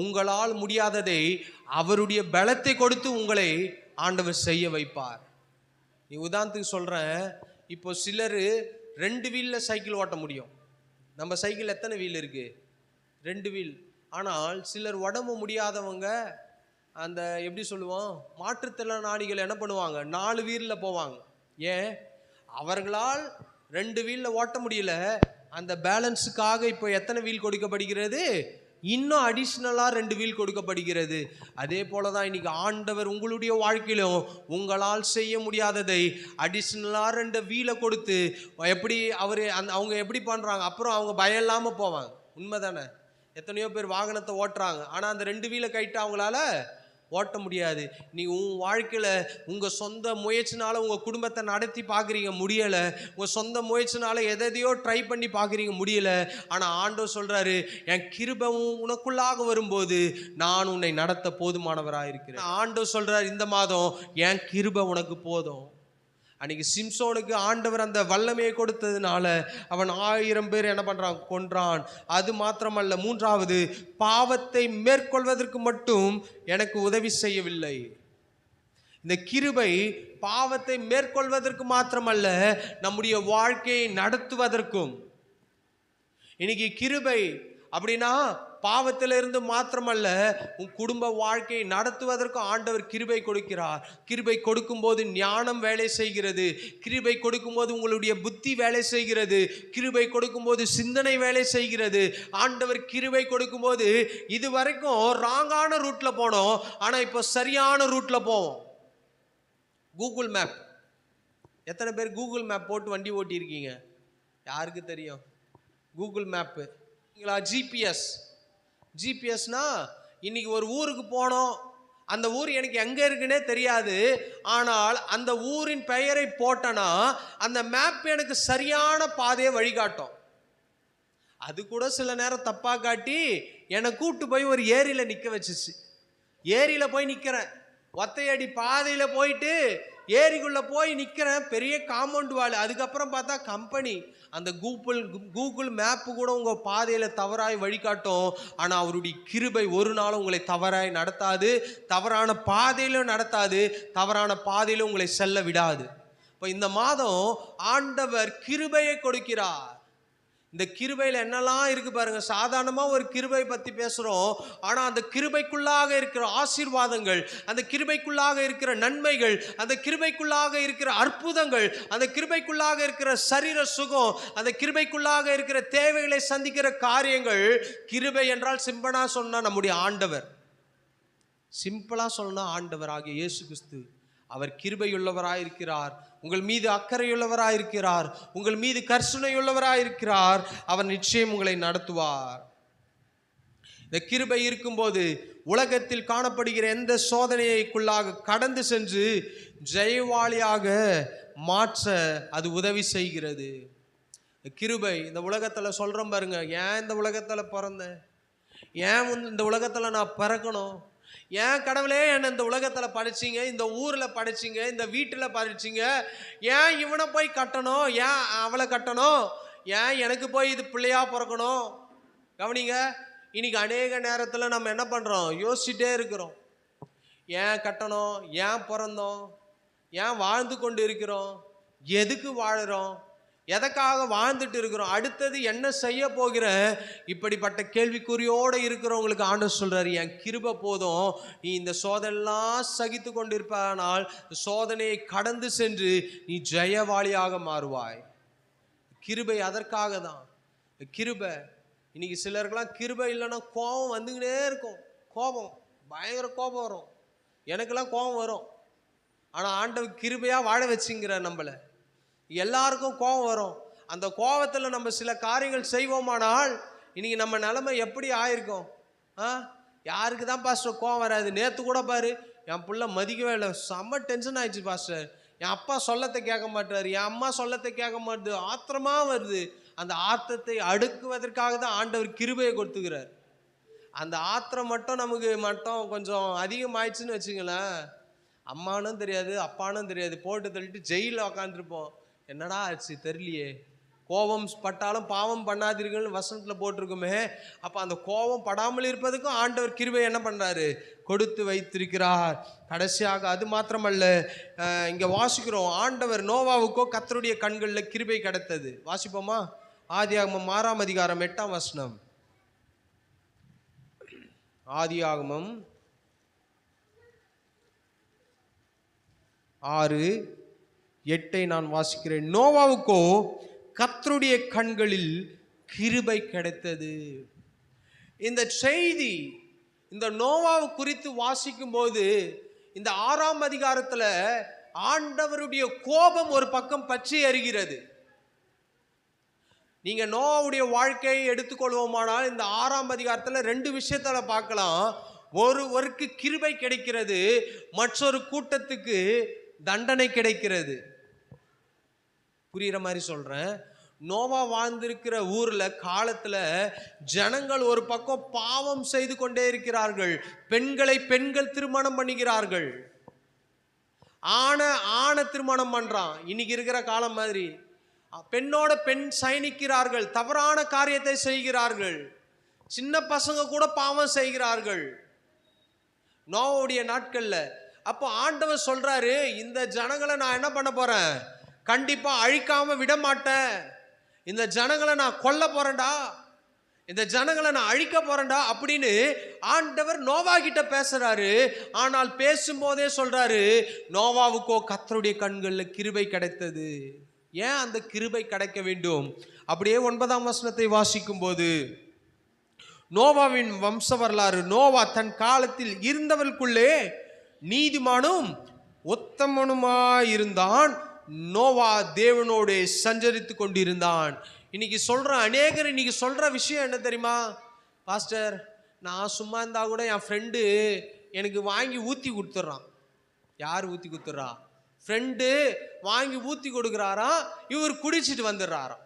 உங்களால் முடியாததை அவருடைய பலத்தை கொடுத்து உங்களை ஆண்டவர் செய்ய வைப்பார். நீ உதாரணத்துக்கு சொல்றேன், இப்போ சிலர் 2 வீல்ல சைக்கிள் ஓட்ட முடியும். நம்ம சைக்கிள் எத்தனை வீல் இருக்கு? 2 வீல். ஆனால் சிலர் உடம்பு முடியாதவங்க, அந்த எப்படி சொல்லுவோம், மாற்றுத்திறனாளிகள் என்ன பண்ணுவாங்க, 4 வீலில் போவாங்க. ஏன்? அவர்களால் 2 வீலில் ஓட்ட முடியல. அந்த பேலன்ஸுக்காக இப்போ எத்தனை வீல் கொடுக்கப்படுகிறது? இன்னும் அடிஷ்னலாக 2 வீல் கொடுக்கப்படுகிறது. அதே போல தான் இன்னைக்கு ஆண்டவர் உங்களுடைய வாழ்க்கையிலும் உங்களால் செய்ய முடியாததை அடிஷ்னலாக 2 வீலை கொடுத்து, எப்படி அவங்க எப்படி பண்ணுறாங்க, அப்புறம் அவங்க பயம் இல்லாமல் போவாங்க. உண்மை தானே? எத்தனையோ பேர் வாகனத்தை ஓட்டுறாங்க, ஆனால் அந்த 2 வீலை கைட்டு அவங்களால ஓட்ட முடியாது. நீ உன் வாழ்க்கையில் உங்கள் சொந்த முயற்சினால உங்கள் குடும்பத்தை நடத்தி பார்க்குறீங்க, முடியலை. உங்கள் சொந்த முயற்சினால எதையோ ட்ரை பண்ணி பார்க்குறீங்க, முடியலை. ஆனால் ஆண்டவர் சொல்கிறாரு, என் கிருபை உனக்குள்ளாக வரும்போது நான் உன்னை நடத்த போதுமானவராக இருக்கிறேன். ஆண்டவர் சொல்கிறார், இந்த மாதம் என் கிருபை உனக்கு போதும். அன்னைக்கு சிம்சோனுக்கு ஆண்டவர் அந்த வல்லமையை கொடுத்ததுனால அவன் 1000 பேர் என்ன பண்றான், கொன்றான். அது மாத்திரமல்ல, 3வது, பாவத்தை மேற்கொள்வதற்கு மட்டும் எனக்கு உதவி செய்யவில்லை. இந்த கிருபை பாவத்தை மேற்கொள்வதற்கு மாத்திரமல்ல, நம்முடைய வாழ்க்கையை நடத்துவதற்கும். இன்னைக்கு கிருபை அப்படின்னா பாவத்திலிருந்து மாத்திரமல்ல, உன் குடும்ப வாழ்க்கையை நடத்துவதற்கும் ஆண்டவர் கிருபை கொடுக்கிறார். கிருபை கொடுக்கும்போது ஞானம் வேலை செய்கிறது, கிருபை கொடுக்கும்போது உங்களுடைய புத்தி வேலை செய்கிறது, கிருபை கொடுக்கும்போது சிந்தனை வேலை செய்கிறது. ஆண்டவர் கிருபை கொடுக்கும்போது இது வரைக்கும் ராங்கான ரூட்ல போனோம், ஆனா இப்போ சரியான ரூட்ல போவோம். கூகுள் மேப், எத்தனை பேர் கூகுள் மேப் போட்டு வண்டி ஓட்டியிருக்கீங்க? யாருக்கு தெரியும் கூகுள் மேப்பு? ஜிபிஎஸ்னா இன்னைக்கு ஒரு ஊருக்கு போனோம், அந்த ஊர் எனக்கு எங்க இருக்குன்னே தெரியாது, ஆனால் அந்த ஊரின் பெயரை போட்டனா அந்த மேப் எனக்கு சரியான பாதையை வழிகாட்டும். அது கூட சில நேரம் தப்பா காட்டி என்னை கூப்பிட்டு போய் ஒரு ஏரியில நிக்க வச்சிச்சு. ஏரியில போய் நிக்கிறேன், ஒத்தையடி பாதையில போயிட்டு ஏரிக்குள்ள போய் நிக்கிறேன், பெரிய காம்பவுண்ட் வால். அதுக்கப்புறம் பார்த்தா கம்பெனி. அந்த கூகுள் மேப்பு கூட உங்க பாதையில தவறாய் வழிகாட்டும். ஆனா அவருடைய கிருபை ஒரு நாளும் உங்களை தவறாய் நடத்தாது, தவறான பாதையிலும் நடத்தாது, தவறான பாதையிலும் உங்களை செல்ல விடாது. இப்போ இந்த மாதம் ஆண்டவர் கிருபையை கொடுக்கிறார். இந்த கிருபையில் என்னெல்லாம் இருக்கு பாருங்க. சாதாரணமாக ஒரு கிருபை பற்றி பேசுகிறோம், ஆனால் அந்த கிருபைக்குள்ளாக இருக்கிற ஆசீர்வாதங்கள், அந்த கிருபைக்குள்ளாக இருக்கிற நன்மைகள், அந்த கிருபைக்குள்ளாக இருக்கிற அற்புதங்கள், அந்த கிருபைக்குள்ளாக இருக்கிற சரீர சுகம், அந்த கிருபைக்குள்ளாக இருக்கிற தேவைகளை சந்திக்கிற காரியங்கள். கிருபை என்றால் சிம்பிளா சொன்னா நம்முடைய ஆண்டவர். சிம்பிளா சொன்னா ஆண்டவர் ஆகிய இயேசு கிறிஸ்து. அவர் கிருபையுள்ளவராயிருக்கிறார், உங்கள் மீது அக்கறையுள்ளவராயிருக்கிறார், உங்கள் மீது கர்சனையுள்ளவராயிருக்கிறார். அவர் நிச்சயம் உங்களை நடத்துவார். இந்த கிருபை இருக்கும்போது உலகத்தில் காணப்படுகிற எந்த சோதனைக்குள்ளாக கடந்து சென்று ஜெயவாளியாக மாற்ற அது உதவி செய்கிறது. கிருபை இந்த உலகத்தில் சொல்கிறோம் பாருங்க, ஏன் இந்த உலகத்தில் பிறந்தேன், ஏன் இந்த உலகத்தில் நான் பிறக்கணும், ஏன் கடவுளே என்ன இந்த உலகத்தில் படிச்சிங்க, இந்த ஊரில் படிச்சிங்க, இந்த வீட்டில் படிச்சிங்க, ஏன் இவனை போய் கட்டணும், ஏன் அவளை கட்டணும், ஏன் எனக்கு போய் இது பிள்ளையா பிறக்கணும். கவனிங்க, இன்னைக்கு அநேக நேரத்தில் நம்ம என்ன பண்ணுறோம், யோசிச்சுட்டே இருக்கிறோம். ஏன் கட்டணும், ஏன் பிறந்தோம், ஏன் வாழ்ந்து கொண்டு இருக்கிறோம், எதுக்கு வாழுறோம், எதற்காக வாழ்ந்துட்டு இருக்கிறோம், அடுத்தது என்ன செய்ய போகிறேன், இப்படிப்பட்ட கேள்விக்குறியோடு இருக்கிறவங்களுக்கு ஆண்டவர் சொல்றாரு, என் கிருபை போதும், நீ இந்த சோதனைலாம் சகித்து கொண்டிருப்பானால் சோதனையை கடந்து சென்று நீ ஜெயவாளியாக மாறுவாய். கிருபை அதற்காக தான். கிருபை இன்னைக்கு சிலருக்கெல்லாம் கிருபை இல்லைன்னா கோபம் வந்துக்கிட்டே இருக்கும். கோபம், பயங்கர கோபம் வரும். எனக்கெல்லாம் கோபம் வரும். ஆனால் ஆண்டவர் கிருபையாக வாழ வச்சுங்கிற நம்மளை. எல்லாருக்கும் கோபம் வரும். அந்த கோபத்தில் நம்ம சில காரியங்கள் செய்வோமானால் இன்னைக்கு நம்ம நிலைமை எப்படி ஆயிருக்கும்? யாருக்கு தான் பாஸ்டர் கோபம் வராது? நேற்று கூட பாரு, என் பிள்ளை மதிக்கவே இல்லை, செம்ம டென்ஷன் ஆயிடுச்சு பாஸ்டர். என் அப்பா சொல்லத்தை கேட்க மாட்டாரு, என் அம்மா சொல்லத்தை கேட்க மாட்டுது, ஆத்திரமா வருது. அந்த ஆத்திரத்தை அடுக்குவதற்காக தான் ஆண்டவர் கிருபையை கொடுத்துக்கிறார். அந்த ஆத்திரம் மட்டும் நமக்கு கொஞ்சம் அதிகமாயிடுச்சுன்னு வச்சுங்களேன், அம்மானும் தெரியாது அப்பானும் தெரியாது, போட்டு தள்ளிட்டு ஜெயிலில் உக்காந்துருப்போம். என்னடா ஆச்சு தெரியலையே. கோபம் பட்டாலும் பாவம் பண்ணாதீர்கள்னு வசனத்தில் போட்டிருக்குமே. அப்போ அந்த கோபம் படாமல் இருப்பதுக்கும் ஆண்டவர் கிருபை என்ன பண்ணுறாரு, கொடுத்து வைத்திருக்கிறார். கடைசியாக அது மாத்திரமல்ல, இங்கே வாசிக்கிறோம், ஆண்டவர் நோவாவுக்கோ கர்த்தருடைய கண்களில் கிருபை கிடைத்தது. வாசிப்போமா? ஆதியாகமம் 6ஆம் அதிகாரம் 8ஆம் வசனம். ஆதியாகமம் 6:8 நான் வாசிக்கிறேன். நோவாவுக்கோ கர்த்தருடைய கண்களில் கிருபை கிடைத்தது. இந்த செய்தி இந்த நோவாவை குறித்து வாசிக்கும் போது இந்த 6ஆம் அதிகாரத்தில் ஆண்டவருடைய கோபம் ஒரு பக்கம் பற்றி எரிகிறது. நீங்க நோவாவுடைய வாழ்க்கையை எடுத்துக்கொள்வோமானால் இந்த 6ஆம் அதிகாரத்தில் 2 விஷயத்துல பார்க்கலாம். ஒருவருக்கு கிருபை கிடைக்கிறது, மற்றொரு கூட்டத்துக்கு தண்டனை கிடைக்கிறது. புரியுற மாதிரி சொல்றேன். நோவா வாழ்ந்திருக்கிற ஊர்ல காலத்துல ஜனங்கள் ஒரு பக்கம் பாவம் செய்து கொண்டே இருக்கிறார்கள். பெண்கள் திருமணம் பண்ணுகிறார்கள். ஆணை திருமணம் பண்றான். இன்னைக்கு இருக்கிற காலம் மாதிரி பெண்ணோட பெண் சயனிக்கிறார்கள், தவறான காரியத்தை செய்கிறார்கள். சின்ன பசங்க கூட பாவம் செய்கிறார்கள் நோவாவுடைய நாட்கள்ல. அப்போ ஆண்டவர் சொல்றாரு, இந்த ஜனங்களை நான் என்ன பண்ண போறேன், கண்டிப்பா அழிக்காம விட மாட்டேன். இந்த ஜனங்களை நான் கொல்ல போறேன்டா, இந்த ஜனங்களை நான் அழிக்க போறேன்டா அப்படின்னு ஆண்டவர் நோவா கிட்ட பேசுறாரு. ஆனால் பேசும்போதே சொல்றாரு, நோவாவுக்கோ கர்த்தருடைய கண்களில் கிருபை கிடைத்தது. ஏன் அந்த கிருபை கிடைக்க வேண்டும்? அப்படியே 9ஆம் வசனத்தை வாசிக்கும் போது, நோவாவின் வம்ச வரலாறு. நோவா தன் காலத்தில் இருந்தவர்களுக்குள்ளே நீதிமானும் உத்தமனுமாயிருந்தான். நோவா தேவனோடு சஞ்சரித்து கொண்டிருந்தான். இன்னைக்கு சொல்ற அநேகர் இன்னைக்கு சொல்ற விஷயம் என்ன தெரியுமா? பாஸ்டர், நான் சும்மா இருந்தா கூட என் ஃப்ரெண்டு எனக்கு வாங்கி ஊற்றி கொடுத்துட்றான். யார் ஊற்றி கொடுத்துட்றா? ஃப்ரெண்டு வாங்கி ஊற்றி கொடுக்குறாராம், இவர் குடிச்சிட்டு வந்துடுறாராம்.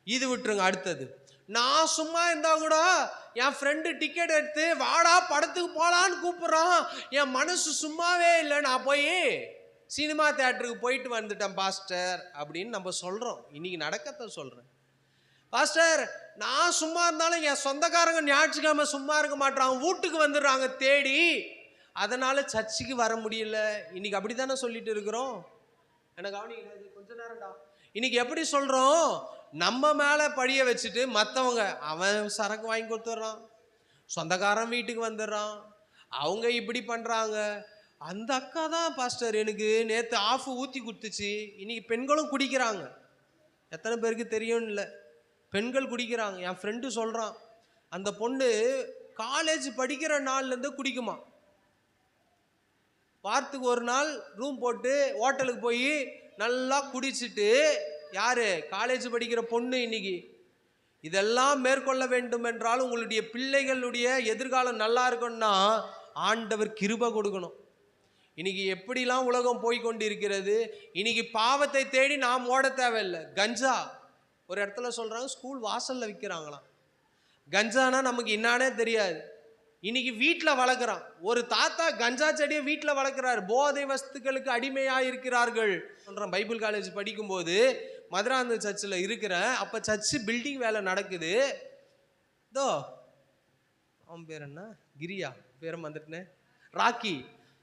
இது விட்டுருங்க. அடுத்தது, நான் சும்மா இருந்தா கூட என் ஃப்ரெண்டு டிக்கெட் எடுத்து வாடா படத்துக்கு போகலான்னு கூப்பிட்றான், என் மனசு சும்மாவே இல்லை, நான் போய் சினிமா தியேட்டருக்கு போயிட்டு வந்துட்டேன் பாஸ்டர் அப்படின்னு நம்ம சொல்கிறோம். இன்னைக்கு நடக்கத்தை சொல்கிறேன். பாஸ்டர், நான் சும்மா இருந்தாலும் என் சொந்தக்காரங்க ஞாயிற்றுக்கிழமை சும்மா இருக்க மாட்டாங்க, வீட்டுக்கு வந்துடுறாங்க தேடி, அதனால சர்ச்சுக்கு வர முடியல. இன்னைக்கு அப்படி தானே சொல்லிட்டு இருக்கிறோம். எனக்கு கவனிக்கிறது கொஞ்ச நேரம்டா. இன்னைக்கு எப்படி சொல்கிறோம், நம்ம மேலே படிய வச்சுட்டு மற்றவங்க, அவன் சரக்கு வாங்கி கொடுத்துட்றான், சொந்தக்காரன் வீட்டுக்கு வந்துடுறான், அவங்க இப்படி பண்ணுறாங்க. அந்த அக்கா தான் பாஸ்டர் எனக்கு நேற்று ஆஃப் ஊற்றி கொடுத்துச்சு. இன்னைக்கு பெண்களும் குடிக்கிறாங்க. எத்தனை பேருக்கு தெரியும் இல்லை, பெண்கள் குடிக்கிறாங்க. என் ஃப்ரெண்டு சொல்கிறான், அந்த பொண்ணு காலேஜ் படிக்கிற நாள்லேருந்து குடிக்குமா. வாரத்துக்கு ஒரு நாள் ரூம் போட்டு ஹோட்டலுக்கு போய் நல்லா குடிச்சிட்டு, யாரு? காலேஜ் படிக்கிற பொண்ணு. இன்னைக்கு இதெல்லாம் மேற்கொள்ள வேண்டும் என்றால் உங்களுடைய பிள்ளைகளுடைய எதிர்காலம் நல்லா இருக்கணும்னா ஆண்டவர் கிருபை கொடுக்கணும். இன்னைக்கு எப்படிலாம் உலகம் போய்கொண்டு இருக்கிறது. இன்னைக்கு பாவத்தை தேடி நாம் ஓட தேவையில்லை. கஞ்சா ஒரு இடத்துல சொல்றாங்க, ஸ்கூல் வாசல்ல விற்கிறாங்களாம். கஞ்சானா நமக்கு என்னானே தெரியாது. இன்னைக்கு வீட்டில் வளர்க்குறான். ஒரு தாத்தா கஞ்சா செடியை வீட்டில் வளர்க்குறாரு. போதை வஸ்துக்களுக்கு அடிமையாக இருக்கிறார்கள் சொல்கிறேன். பைபிள் காலேஜ் படிக்கும்போது மதுராந்த சர்ச்சில் இருக்கிறேன். அப்போ சர்ச்சு பில்டிங் வேலை நடக்குது. இதோ அவன் பேர் என்ன, கிரியா பேரை வந்துட்டுனே,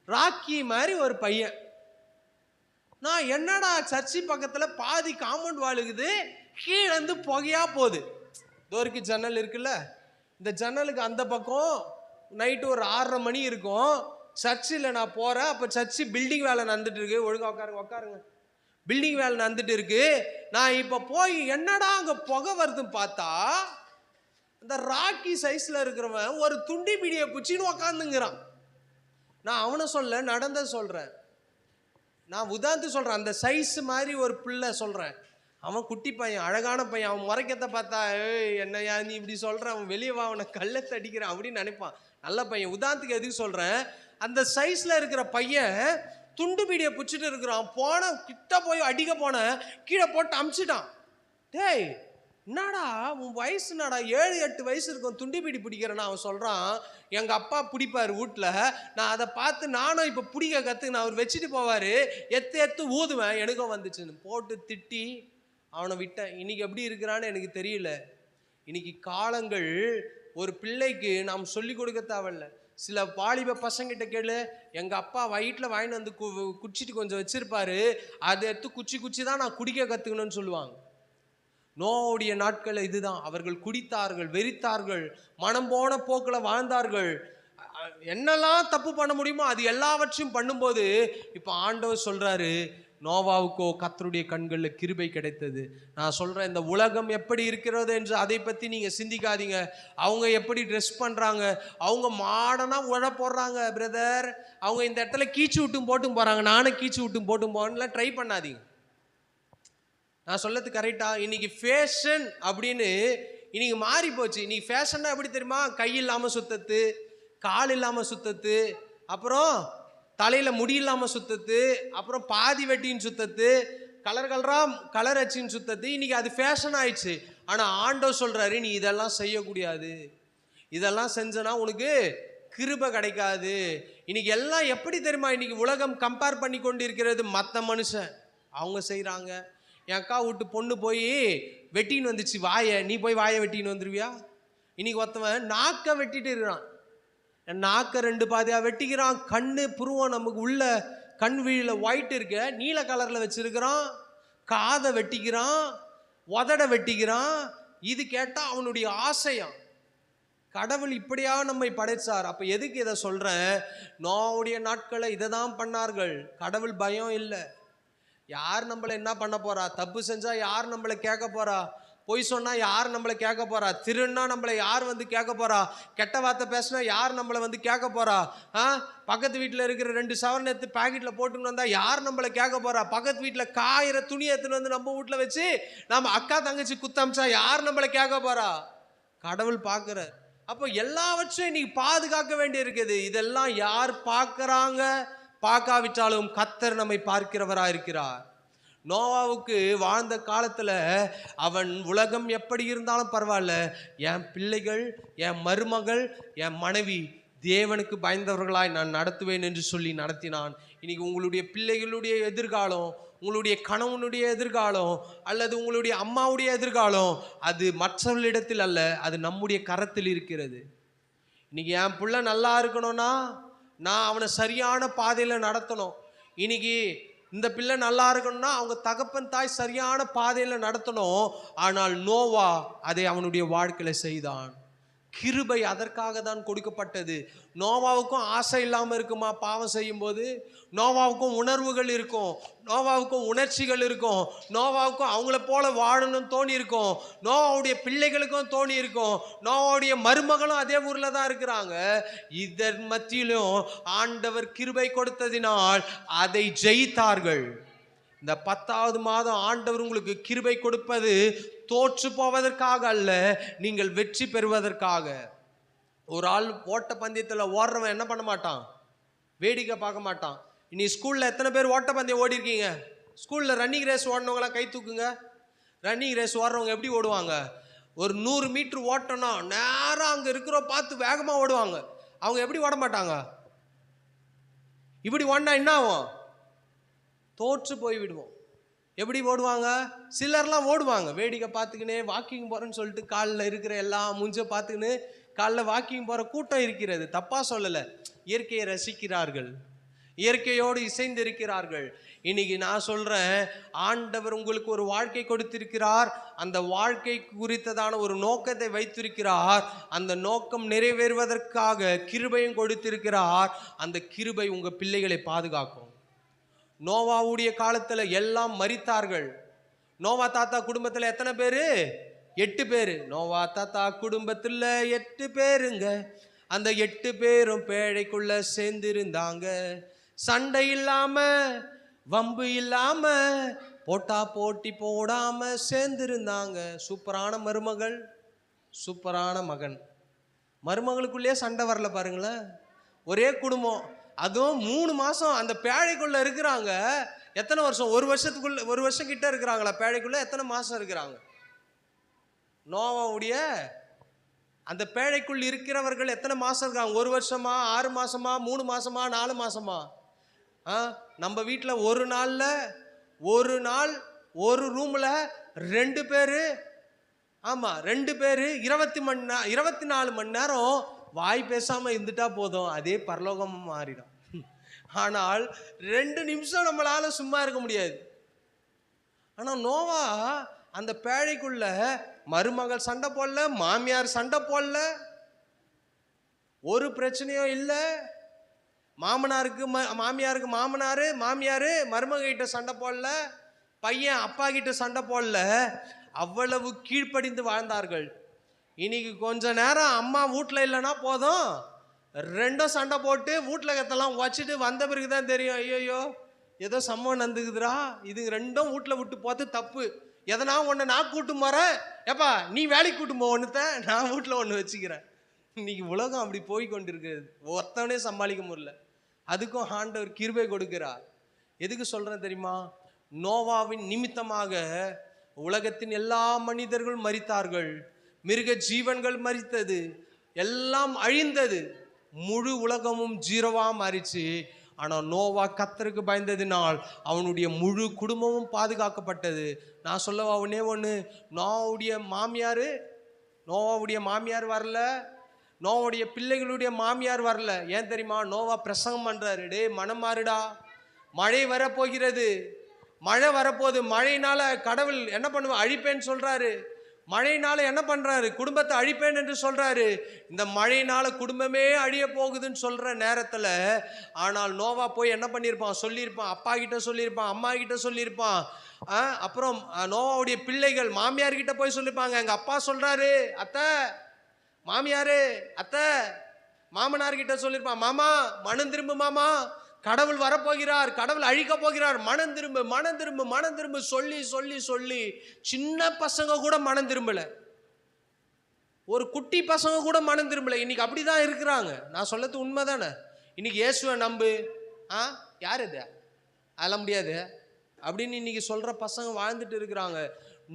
ராக்கி மாதிரி ஒரு பையன் நான் என்னடா சர்ச்சி பக்கத்துல பாதி காம்பவுண்ட் வாழுகுது, கீழே இருந்து புகையா போகுது. டோருக்கு ஜன்னல் இருக்குல்ல, இந்த ஜன்னலுக்கு அந்த பக்கம் நைட்டு ஒரு 6:30 மணி இருக்கும். சர்ச்சில் நான் போறேன். அப்ப சர்ச்சு பில்டிங் வேலை நடந்துட்டு இருக்கு. ஒழுங்கா உட்காருங்க. பில்டிங் வேலை நடந்துட்டு இருக்கு. நான் இப்ப போய் என்னடா அங்க புகை வருதுன்னு பார்த்தா, இந்த ராக்கி சைஸ்ல இருக்கிறவன் ஒரு துண்டி பிடியை குச்சின்னு உக்காந்துங்கிறான். நான் அவனை சொல்ல நடந்த சொல்றேன், நான் உதாரணத்து சொல்றேன். அந்த சைஸ் மாதிரி ஒரு பிள்ளை சொல்றேன். அவன் குட்டி பையன், அழகான பையன். அவன் முறைக்கத்தை பார்த்தா, என்னையா நீ இப்படி சொல்ற, அவன் வெளியே வா, அவனை கள்ளத்தை அடிக்கிறான் அப்படின்னு நினைப்பான். நல்ல பையன். உதாரணத்துக்கு எதுக்கு சொல்றேன், அந்த சைஸ்ல இருக்கிற பையன் துண்டு பீடியை பிடிச்சிட்டு இருக்கிறான். போன கிட்ட போய் அடிக்க போன, கீழே போட்டு அமிச்சிட்டான். டேய் என்னடா உன் வயசு என்னடா, 7-8 வயசு இருக்கும், துண்டி பீடி பிடிக்கிறேன்னா. அவன் சொல்றான், எங்க அப்பா பிடிப்பாரு வீட்டுல, நான் அதை பார்த்து நானும் இப்ப பிடிக்க கத்துக்கினேன். அவர் வச்சுட்டு போவாரு, எத்து ஊதுவேன், எனக்கும் வந்துச்சுன்னு போட்டு திட்டி அவனை விட்டேன். இன்னைக்கு எப்படி இருக்கிறான்னு எனக்கு தெரியல. இன்னைக்கு காலங்கள் ஒரு பிள்ளைக்கு நாம் சொல்லி கொடுக்க தேவையில்ல. சில வாலிப பசங்கிட்ட கேளு, எங்க அப்பா வயிற்றுல வாங்கிட்டு வந்து குச்சிட்டு கொஞ்சம் வச்சிருப்பாரு, அதை எடுத்து குச்சி தான் நான் குடிக்க கத்துக்கணும்னு சொல்லுவாங்க. நோவுடைய நாட்கள் இதுதான். அவர்கள் குடித்தார்கள், வெறித்தார்கள், மனம் போன போக்கில் வாழ்ந்தார்கள். என்னெல்லாம் தப்பு பண்ண முடியுமோ அது எல்லாவற்றையும் பண்ணும்போது இப்ப ஆண்டவர் சொல்றாரு, நோவாவுக்கோ கர்த்தருடைய கண்களில் கிருபை கிடைத்தது. நான் சொல்றேன், இந்த உலகம் எப்படி இருக்கிறது என்று அதை பத்தி நீங்க சிந்திக்காதீங்க. அவங்க எப்படி ட்ரெஸ் பண்றாங்க, அவங்க மாடனா உழ போடுறாங்க பிரதர், அவங்க இந்த இடத்துல கீச்சு விட்டும் போட்டும் போறாங்க, நானும் கீச்சு விட்டும் போட்டும் போகணும்லாம் ட்ரை பண்ணாதீங்க. நான் சொல்லது கரெக்டா? இன்னைக்கு ஃபேஷன் அப்படின்னு இன்னைக்கு மாறி போச்சு. இன்னைக்கு ஃபேஷன்னா எப்படி தெரியுமா, கை இல்லாம சுத்தத்து, கால் இல்லாம சுத்தத்து, அப்புறம் தலையில முடி இல்லாம சுத்தத்து, அப்புறம் பாதி வெட்டின்னு சுத்தத்து, கலர் அச்சின்னு சுத்தத்து. இன்னைக்கு அது ஃபேஷன் ஆயிடுச்சு. ஆனா ஆண்டவர் சொல்றாரு, நீ இதெல்லாம் செய்யக்கூடாது, இதெல்லாம் செஞ்சனா உனக்கு கிருபை கிடைக்காது. இன்னைக்கு எல்லாம் எப்படி தெரியுமா, இன்னைக்கு உலகம் கம்பேர் பண்ணி கொண்டு இருக்கிறது. மற்ற மனுஷன் அவங்க செய்யறாங்க. என் அக்கா வீட்டு பொண்ணு போய் வெட்டின்னு வந்துச்சு வாயை, நீ போய் வாயை வெட்டின்னு வந்துருவியா? இன்னைக்கு ஒருத்தவன் நாக்க வெட்டிட்டு இருக்கிறான், நாக்க 2 பாதியா வெட்டிக்கிறான். கண்ணு புருவம் நமக்கு உள்ள கண் வீழில ஒயிட் இருக்க நீல கலர்ல வச்சிருக்கிறான். காதை வெட்டிக்கிறான், உதட வெட்டிக்கிறான். இது கேட்டா அவனுடைய ஆசையாம். கடவுள் இப்படியா நம்மை படைச்சார். அப்ப எதுக்கு இதை சொல்றேன், நோவுடைய நாட்களை இதை தான் பண்ணார்கள். கடவுள் பயம் இல்லை. யார் நம்மளை என்ன பண்ண போறா, தப்பு செஞ்சா யார் நம்மளை கேட்க போறா, பொய் சொன்னா யார் நம்மளை கேட்க போறா, திருன்னா நம்மளை யார் வந்து கேட்க போறா, கெட்ட வார்த்தை பேசினா யார் நம்மளை வந்து கேட்க போறா, பக்கத்து வீட்டில் இருக்கிற 2 சவரன் எடுத்து பாக்கெட்ல போட்டுன்னு வந்தா யார் நம்மளை கேட்க போறா, பக்கத்து வீட்டில் காயிற துணி எடுத்துன்னு வந்து நம்ம வீட்டில் வச்சு நம்ம அக்கா தங்கச்சி குத்தமிச்சா யார் நம்மளை கேட்க போறா, கடவுள் பார்க்கிற. அப்போ எல்லாவற்றையும் இன்னைக்கு பாதுகாக்க வேண்டி இருக்குது. இதெல்லாம் யார் பார்க்கறாங்க, பார்க்காவிட்டாலும் கர்த்தர் நம்மை பார்க்கிறவரா இருக்கிறார். நோவாவுக்கு வாழ்ந்த காலத்துல அவன் உலகம் எப்படி இருந்தாலும் பரவாயில்ல, என் பிள்ளைகள், என் மருமகள், என் மனைவி தேவனுக்கு பயந்தவர்களாய் நான் நடத்துவேன் என்று சொல்லி நடத்தினான். இன்னைக்கு உங்களுடைய பிள்ளைகளுடைய எதிர்காலம், உங்களுடைய கணவனுடைய எதிர்காலம், அல்லது உங்களுடைய அம்மாவுடைய எதிர்காலம், அது மற்றவர்களிடத்தில் அல்ல, அது நம்முடைய கரத்தில் இருக்கிறது. இன்னைக்கு என் பிள்ளை நல்லா இருக்கணும்னா நான் அவனை சரியான பாதையில நடத்தணும். இன்னைக்கு இந்த பிள்ளை நல்லா இருக்கணும்னா அவங்க தகப்பன் தாய் சரியான பாதையில நடத்தணும். ஆனால் நோவா அதை அவனுடைய வாழ்க்கையில செய்தான். கிருபை அதற்காக தான் கொடுக்கப்பட்டது. நோவாவுக்கும் ஆசை இல்லாமல் இருக்குமா பாவம் செய்யும் போது? நோவாவுக்கும் உணர்வுகள் இருக்கும், நோவாவுக்கும் உணர்ச்சிகள் இருக்கும், நோவாவுக்கும் அவங்கள போல வாழணும்னு தோணி இருக்கும், நோவாவுடைய பிள்ளைகளுக்கும் தோணி இருக்கும், நோவாவுடைய மருமகளும் அதே ஊர்ல தான் இருக்கிறாங்க. இதன் மத்தியிலும் ஆண்டவர் கிருபை கொடுத்ததினால் அதை ஜெயித்தார்கள். இந்த 10வது மாதம் ஆண்டவர் உங்களுக்கு கிருபை கொடுப்பது தோற்று போவதற்காக அல்ல, நீங்கள் வெற்றி பெறுவதற்காக. ஒரு ஆள் ஓட்ட பந்தயத்தில் ஓடுறவன் என்ன பண்ண மாட்டான், வேடிக்கை பார்க்க மாட்டான். இனி ஸ்கூல்ல எத்தனை பேர் ஓட்ட பந்தயம் ஓடி இருக்கீங்க? ஸ்கூல்ல ரன்னிங் ரேஸ் ஓடினவங்களாம் கை தூக்குங்க. ரன்னிங் ரேஸ் ஓடுறவங்க எப்படி ஓடுவாங்க? ஒரு 100 மீட்டர் ஓட்டணும், நேரம் அங்க இருக்கிற பார்த்து வேகமா ஓடுவாங்க. அவங்க எப்படி ஓட மாட்டாங்க, இப்படி ஓடினா என்ன ஆகும், தோற்று போய் விடுவோம். எப்படி ஓடுவாங்க? சிலர்லாம் ஓடுவாங்க வேடிக்கை பார்த்துக்கினே, வாக்கிங் போறேன்னு சொல்லிட்டு காலில் இருக்கிற எல்லாம் முஞ்ச பார்த்துக்கின்னு காலில் வாக்கிங் போகிற கூட்டம் இருக்கிறது, தப்பாக சொல்லலை, இயற்கையை ரசிக்கிறார்கள். இயற்கையோடு இசைந்து இருக்கிறார்கள். இன்னைக்கு நான் சொல்றேன், ஆண்டவர் உங்களுக்கு ஒரு வாழ்க்கை கொடுத்திருக்கிறார். அந்த வாழ்க்கை குறித்ததான ஒரு நோக்கத்தை வைத்திருக்கிறார். அந்த நோக்கம் நிறைவேறுவதற்காக கிருபையும் கொடுத்திருக்கிறார். அந்த கிருபை உங்க பிள்ளைகளை பாதுகாக்கும். நோவாவுடைய காலத்துல எல்லாம் மரித்தார்கள். நோவா தாத்தா குடும்பத்துல எத்தனை பேரு? 8 பேரு. நோவா தாத்தா குடும்பத்துல 8 பேருங்க. அந்த 8 பேரும் பேழைக்குள்ள சேர்ந்திருந்தாங்க. சண்டை இல்லாம, வம்பு இல்லாம, போட்டா போட்டி போடாம சேர்ந்திருந்தாங்க. சூப்பரான மருமகள், சூப்பரான மகன். மருமகளுக்குள்ளேயே சண்டை வரல பாருங்களேன். ஒரே குடும்பம், அதுவும் 3 மாசம் அந்த பேழைக்குள்ள இருக்கிறாங்க. எத்தனை வருஷம்? 1 வருஷம் கிட்ட இருக்கிறாங்களா பேழைக்குள்ள? எத்தனை மாசம் இருக்கிறாங்க? நோவாவுடைய அந்த பேழைக்குள் இருக்கிறவர்கள் எத்தனை மாசம் இருக்காங்க? 1 வருஷமா, 6 மாசமா, 3 மாசமா, 4 மாசமா? நம்ம வீட்டில் ஒரு நாள் ஒரு ரூம்ல 2 பேரு, ஆமா 2 பேரு 24 மணி நேரம் வாய் பேசாம இருந்துட்டா போதும், அதே பரலோகம் மாறிடும். ஆனால் 2 நிமிஷம் நம்மளால சும்மா இருக்க முடியாது. ஆனா நோவா அந்த பேழைக்குள்ள மருமகள் சண்டை போடல, மாமியார் சண்டை போடல, ஒரு பிரச்சனையும் இல்லை. மாமனாருக்கு மாமியாரு மருமகிட்ட சண்டை போடல, பையன் அப்பா கிட்ட சண்டை போடல. அவ்வளவு கீழ்ப்படிந்து வாழ்ந்தார்கள். இன்னைக்கு கொஞ்ச நேரம் அம்மா வீட்டில் இல்லைன்னா போதும், 2 சண்டை போட்டு வீட்டில் கத்தெல்லாம் வச்சுட்டு வந்த பிறகுதான் தெரியும், ஐயோ ஏதோ சம்பவம் நடந்துக்குதுரா, இது 2 வீட்டில் விட்டு போது தப்பு. எதனா ஒன்று நான் கூட்டும் போறேன், ஏப்பா நீ வேலைக்கு கூட்டும் போ, ஒன்றுத்த நான் வீட்டில் ஒன்று வச்சுக்கிறேன். இன்னைக்கு உலகம் அப்படி போய் கொண்டிருக்கிறது. ஒருத்தவனே சமாளிக்க முடியல. அதுக்கும் ஆண்டவர் கிருபை கொடுக்கிறார். எதுக்கு சொல்றேன் தெரியுமா? நோவாவின் நிமித்தமாக உலகத்தின் எல்லா மனிதர்கள் மரித்தார்கள், மிருக ஜீவன்கள் மரித்தது, எல்லாம் அழிந்தது, முழு உலகமும் ஜீரோவா மாறிச்சு. ஆனால் நோவா கர்த்தருக்கு பயந்ததினால் அவனுடைய முழு குடும்பமும் பாதுகாக்கப்பட்டது. நான் சொல்லவா ஒன்னே ஒன்று, நோவாவுடைய மாமியார் வரல, நோவாவுடைய பிள்ளைகளுடைய மாமியார் வரல. ஏன் தெரியுமா? நோவா பிரசங்கம் பண்றாரு, டே மனம் மாறுடா, மழை வரப்போகிறது, மழை வரப்போகுது, மழையினால கடவுள் என்ன பண்ணுவா, அழிப்பேன்னு சொல்றாரு. மழையினால என்ன பண்றாரு? குடும்பத்தை அழிப்பேன் என்று சொல்றாரு. இந்த மழையினால குடும்பமே அழிய போகுதுன்னு சொல்ற நேரத்துல, ஆனால் நோவா போய் என்ன பண்ணியிருப்பான்? சொல்லியிருப்பான், அப்பா கிட்ட சொல்லியிருப்பான், அம்மா கிட்ட சொல்லியிருப்பான். அப்புறம் நோவாவுடைய பிள்ளைகள் மாமியார்கிட்ட போய் சொல்லியிருப்பாங்க. எங்க அப்பா சொல்றாரு, அத்தை மாமியாரு, அத்தை மாமனார்கிட்ட சொல்லியிருப்பான், மாமா மனம் திரும்பு, மாமா கடவுள் வரப்போகிறார், கடவுள் அழிக்க போகிறார், மனம் திரும்பு மனம் திரும்பு மனம் திரும்பு சொல்லி சொல்லி சொல்லி சின்ன பசங்க கூட மனம் திரும்பல, ஒரு குட்டி பசங்க கூட மனம் திரும்பல. இன்னைக்கு அப்படிதான் இருக்கிறாங்க. நான் சொல்லது உண்மைதானே? இன்னைக்கு இயேசுவை நம்பு, யார் இது, அதெல்லாம் முடியாது அப்படின்னு இன்னைக்கு சொல்ற பசங்க வாழ்ந்துட்டு இருக்கிறாங்க.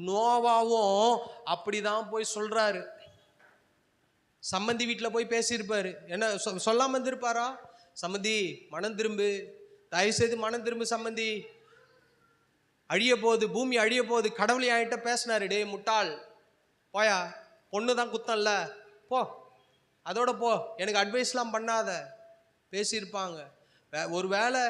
நோவாவும் அப்படிதான் போய் சொல்றாரு. சம்மந்தி வீட்டில் போய் பேசியிருப்பாரு. என்ன சொல்லாம இருந்திருப்பாரா? சம்மந்தி மனம் திரும்பு, தயவுசெய்து மனம் திரும்பு சம்மந்தி, அழிய போகுது, பூமி அழிய போகுது. கடவுள் என்கிட்ட பேசினாரு, டே முட்டாள் போயா, பொண்ணு தான் குத்தம்ல, போ அதோட போ, எனக்கு அட்வைஸ்லாம் பண்ணாத பேசியிருப்பாங்க. ஒரு வேளை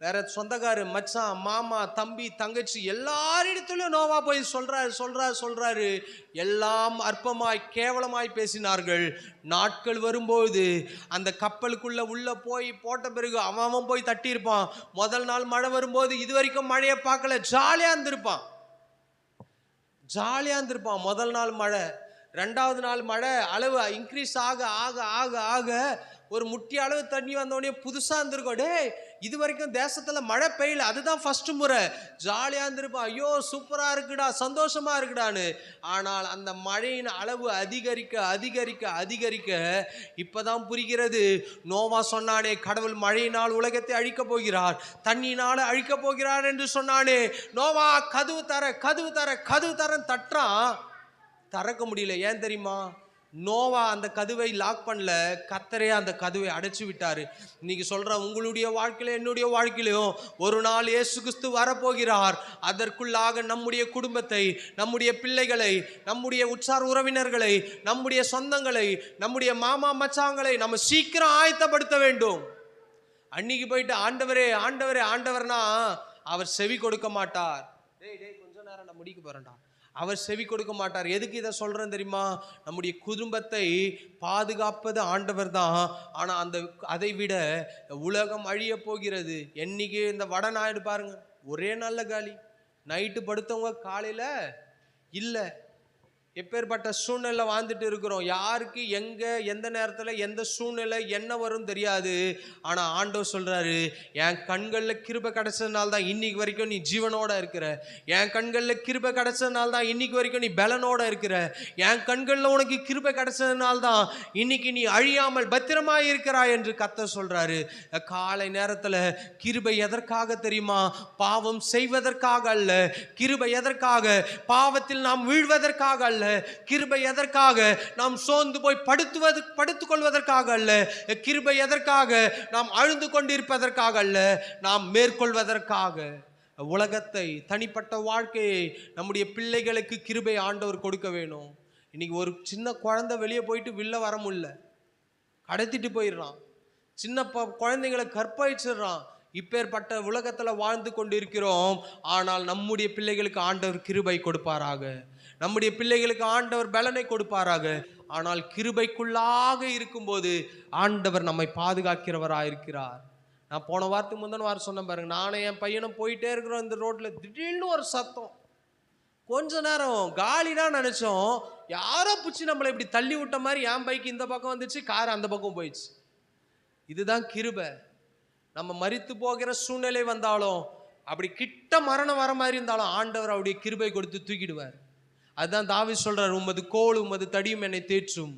வேற சொந்தக்காரு, மச்சான், மாமா, தம்பி, தங்கச்சி எல்லாரிடத்துலையும் நோவா போய் சொல்றாரு. எல்லாம் அற்பமாய் கேவலமாய் பேசினார்கள். நாட்கள் வரும்போது அந்த கப்பலுக்குள்ள உள்ள போய் போட்ட பிறகு அவன் போய் தட்டியிருப்பான். முதல் நாள் மழை வரும்போது இது வரைக்கும் மழையை பார்க்கல, ஜாலியா இருந்திருப்பான். முதல் நாள் மழை, 2வது நாள் மழை அளவு இன்க்ரீஸ் ஆக ஆக ஆக ஆக ஒரு முட்டி அளவு தண்ணி வந்தோடனே புதுசா இருந்திருக்கும். டே இது வரைக்கும் தேசத்துல மழை பெய்யல, அதுதான் ஃபர்ஸ்ட் முறை. ஜாலியா இருந்திருப்பான், ஐயோ சூப்பரா இருக்குடா, சந்தோஷமா இருக்குடான்னு. ஆனால் அந்த மழையின் அளவு அதிகரிக்க அதிகரிக்க அதிகரிக்க இப்பதான் புரிகிறது. நோவா சொன்னானே, கடவுள் மழையினால் உலகத்தை அழிக்க போகிறார், தண்ணியினால அழிக்க போகிறார் என்று சொன்னானே. நோவா கதவு தரன்னு தட்டுறான், திறக்க முடியல. ஏன் தெரியுமா? நோவா அந்த கதவை லாக் பண்ணல, கர்த்தரே அந்த கதவை அடைச்சு விட்டாரு. இன்னைக்கு சொல்றேன், உங்களுடைய வாழ்க்கையில என்னுடைய வாழ்க்கையிலும் ஒரு நாள் இயேசு கிறிஸ்து வரப்போகிறார். அதற்குள்ளாக நம்முடைய குடும்பத்தை, நம்முடைய பிள்ளைகளை, நம்முடைய உற்சார் உறவினர்களை, நம்முடைய சொந்தங்களை, நம்முடைய மாமா மச்சாங்களை நம்ம சீக்கிரம் ஆயத்தப்படுத்த வேண்டும். அன்னைக்கு போயிட்டு ஆண்டவரே ஆண்டவரே ஆண்டவர்னா அவர் செவி கொடுக்க மாட்டார். டேய் டேய் கொஞ்ச நேரம் நான் முடிக்க போறேன்டா. அவர் செவி கொடுக்க மாட்டார். எதுக்கு இதை சொல்றேன் தெரியுமா? நம்முடைய குடும்பத்தை பாதுகாப்பது ஆண்டவர் தான். ஆனா அதை விட உலகம் அழிய போகிறது. என்னைக்கு இந்த வடநாடு பாருங்க, ஒரே நல்ல காலி. நைட்டு படுத்தவங்க காலையில இல்லை. எப்பேற்பட்ட சூழ்நிலை வாழ்ந்துட்டு இருக்கிறோம். யாருக்கு எங்க எந்த நேரத்துல எந்த சூழ்நிலை என்ன வரும் தெரியாது. ஆனா ஆண்டவர் சொல்றாரு, என் கண்கள்ல கிருபை கிடைச்சதுனால தான் இன்னைக்கு வரைக்கும் நீ ஜீவனோட இருக்கிற. என் கண்கள்ல கிருபை கிடைச்சதுனால தான் இன்னைக்கு வரைக்கும் நீ பலனோட இருக்கிற. என் கண்கள்ல உனக்கு கிருபை கிடைச்சதுனால தான் இன்னைக்கு நீ அழியாமல் பத்திரமாய் இருக்கிறாய் என்று கர்த்தர் சொல்றாரு. காலை நேரத்துல கிருபை எதற்காக தெரியுமா? பாவம் செய்வதற்காக அல்ல. கிருபை எதற்காக? பாவத்தில் நாம் வீழ்வதற்காக அல்ல. கிருபை எதற்காக? நாம் சோர்ந்து போய் படுத்துக் கொள்வதற்காக அல்ல. கிருபை எதற்காக? நாம் அழுந்து கொண்டிருப்பதற்காக அல்ல, நாம் மேற்கொள்வதற்காக. உலகத்தை, தனிப்பட்ட வாழ்க்கையை, நம்முடைய பிள்ளைகளுக்கு கிருபை ஆண்டவர் கொடுக்க வேணும். இன்னைக்கு ஒரு சின்ன குழந்தை வெளியே போயிட்டு வெளில வர முடியல, கடத்திட்டு போயிடுறான். சின்ன குழந்தைங்களை கற்பழிச்சிடுறான். இப்பேற்பட்ட உலகத்துல வாழ்ந்து கொண்டிருக்கிறோம். ஆனால் நம்முடைய பிள்ளைகளுக்கு ஆண்டவர் கிருபை கொடுப்பாராக. நம்முடைய பிள்ளைகளுக்கு ஆண்டவர் பலனை கொடுப்பாராக. ஆனால் கிருபைக்குள்ளாக இருக்கும்போது ஆண்டவர் நம்மை பாதுகாக்கிறவராயிருக்கிறார். நான் போன வாரத்துக்கு முந்தின வாரம் சொன்ன பாருங்க, நானே என் பையனும் போயிட்டே இருக்கிறோம் இந்த ரோட்ல. திடீர்னு ஒரு சத்தம். கொஞ்ச நேரம் காலிதான் நினைச்சோம். யாரோ பிடிச்சி நம்மளை இப்படி தள்ளி விட்ட மாதிரி என் பைக்கு இந்த பக்கம் வந்துச்சு, கார் அந்த பக்கம் போயிடுச்சு. இதுதான் கிருபை. நம்ம மரித்து போகிற சூழ்நிலை வந்தாலும், அப்படி கிட்ட மரணம் வர மாதிரி இருந்தாலும் ஆண்டவர் அவருடைய கிருபை கொடுத்து தூக்கிடுவார். அதுதான் தாவீது சொல்றார், உமது கோல் உமது தடியும் என்னை தேற்றும்.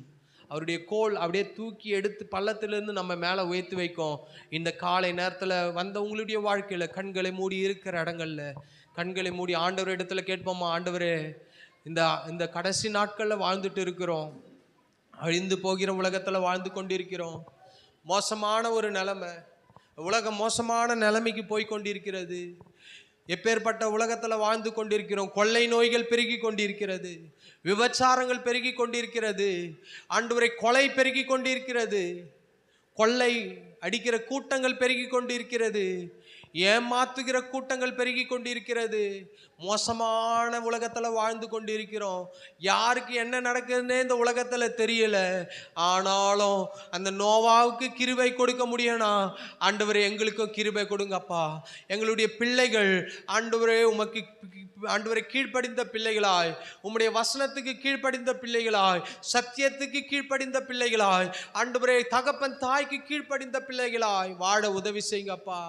அவருடைய கோல் அப்படியே தூக்கி எடுத்து பள்ளத்திலிருந்து நம்ம மேலே உயர்த்தி வைக்கும். இந்த காலை நேரத்தில் வந்த உங்களுடைய வாழ்க்கையில் கண்களை மூடி இருக்கிற இடங்கள்ல கண்களை மூடி ஆண்டவர் இடத்துல கேட்போமா, ஆண்டவரே இந்த கடைசி நாட்களில் வாழ்ந்துட்டு இருக்கிறோம். அழிந்து போகிற உலகத்தில் வாழ்ந்து கொண்டிருக்கிறோம். மோசமான ஒரு நிலைமை, உலகம் மோசமான நிலைமைக்கு போய் கொண்டிருக்கிறது. எப்பேற்பட்ட உலகத்தில் வாழ்ந்து கொண்டிருக்கிறோம். கொள்ளை நோய்கள் பெருகி கொண்டிருக்கிறது, விபச்சாரங்கள் பெருகி கொண்டிருக்கிறது, ஆண்டவரே கொலை பெருகி கொண்டிருக்கிறது, கொள்ளை அடிக்கிற கூட்டங்கள் பெருகி கொண்டிருக்கிறது, ஏமாத்துகிற கூட்டங்கள் பெருகி கொண்டிருக்கிறது. மோசமான உலகத்துல வாழ்ந்து கொண்டிருக்கிறோம். யாருக்கு என்ன நடக்குதுன்னே இந்த உலகத்துல தெரியல. ஆனாலும் அந்த நோவாவுக்கு கிருபை கொடுக்க முடியும்னா, ஆண்டவரே எங்களுக்கும் கிருபை கொடுங்கப்பா. எங்களுடைய பிள்ளைகள் ஆண்டவரே உமக்கு ஆண்டவரை கீழ்ப்படிந்த பிள்ளைகளாய், உம்முடைய வசனத்துக்கு கீழ்ப்படிந்த பிள்ளைகளாய், சத்தியத்துக்கு கீழ்ப்படிந்த பிள்ளைகளாய், ஆண்டவரே தகப்பன் தாய்க்கு கீழ்ப்படிந்த பிள்ளைகளாய் வாழ உதவி செய்யுங்கப்பா.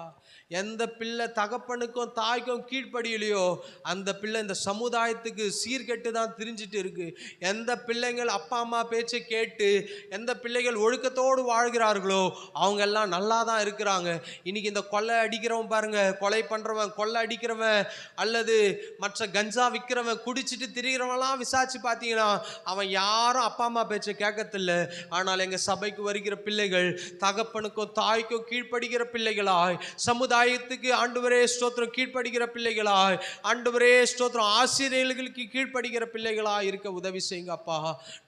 எந்த பிள்ளை தகப்பனுக்கும் தாய்க்கும் கீழ்ப்படியிலையோ அந்த பிள்ளை இந்த சமுதாயத்துக்கு சீர்கெட்டு தான் திரிஞ்சிட்டு இருக்கு. எந்த பிள்ளைகள் அப்பா அம்மா பேச்சை கேட்டு எந்த பிள்ளைகள் ஒழுக்கத்தோடு வாழ்கிறார்களோ அவங்க எல்லாம் நல்லா தான் இருக்கிறாங்க. இன்னைக்கு இந்த கொள்ளை அடிக்கிறவன் பாருங்க, கொலை பண்றவன், கொள்ளை அடிக்கிறவன், அல்லது மற்ற கஞ்சா விற்கிறவன், குடிச்சிட்டு திரிகிறவன்லாம் விசாரிச்சு பார்த்தீங்கன்னா அவன் யாரும் அப்பா அம்மா பேச்சை கேட்கறதில்லை. ஆனால் எங்க சபைக்கு வருகிற பிள்ளைகள் தகப்பனுக்கும் தாய்க்கும் கீழ்ப்படுகிற பிள்ளைகளாய், சமுதாயத்துக்கு ஆண்டவரே ஸ்தோத்திரம் கீழ்ப்படுகிற பிள்ளைகளாய், ஆண்டவரே ஸ்தோத்திரம் ஆசிரியர்களுக்கு கீழ்ப்படுகிற பிள்ளைகளாய் இருக்க உதவி செய்யுங்க அப்பா.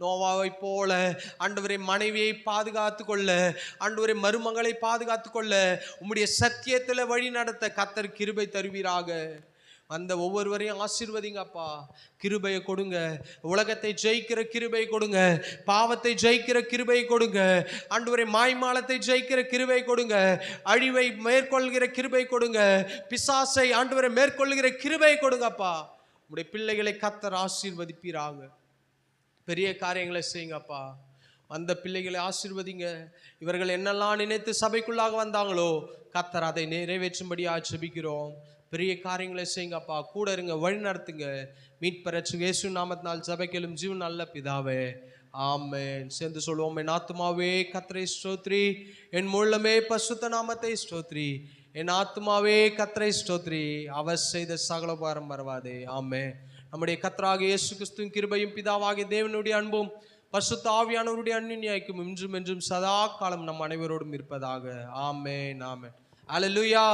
நோவாவை போல ஆண்டவரே மனைவியை பாதுகாத்து கொள்ள, ஆண்டவரே மருமகளை பாதுகாத்து கொள்ள உம்முடைய சத்தியத்தில் வழி நடத்த கர்த்தர் கிருபை தருவீராக. அந்த ஒவ்வொருவரையும் ஆசீர்வதிங்கப்பா. கிருபையை கொடுங்க. உலகத்தை ஜெயிக்கிற கிருபை கொடுங்க, பாவத்தை ஜெயிக்கிற கிருபை கொடுங்க, ஆண்டவரே மாய்மாலத்தை ஜெயிக்கிற கிருபை கொடுங்க, அழிவை மேற்கொள்கிற கிருபை கொடுங்க, பிசாசை ஆண்டவரை மேற்கொள்கிற கிருபை கொடுங்கப்பா. உங்களுடைய பிள்ளைகளை கர்த்தர் ஆசீர்வதிப்பீராக. பெரிய காரியங்களை செய்யுங்கப்பா. அந்த பிள்ளைகளை ஆசீர்வதிங்க. இவர்கள் என்னெல்லாம் நினைத்து சபைக்குள்ளாக வந்தாங்களோ கர்த்தர் அதை நிறைவேற்றும்படியாக ஜெபிக்கிறோம். பெரிய காரியங்களை செய்யுங்கப்பா. கூட இருங்க, வழி நடத்துங்க. மீட்பர் இயேசு நாமத்தினால் ஜெபிக்கிறோம் ஜீவன் நல்ல பிதாவே, ஆமென். சேர்ந்து சொல்லுவோம். என் ஆத்துமாவே கர்த்தரை ஸ்தோத்ரி, என் முழுமே பரிசுத்த நாமத்தை ஸ்தோத்ரி, என் ஆத்துமாவே கர்த்தரை ஸ்தோத்ரி, அவர் செய்த சகல உபகாரம் மறவாதே. ஆமென். நம்முடைய கர்த்தராகிய இயேசு கிறிஸ்துவின் கிருபையும் பிதாவாகிய தேவனுடைய அன்பும் பரிசுத்த ஆவியானவருடைய அன்பினைக்கும் இன்றும் என்றும் சதா காலம் நம் அனைவரோடும் இருப்பதாக. ஆமென், ஆமென். அல்லேலூயா.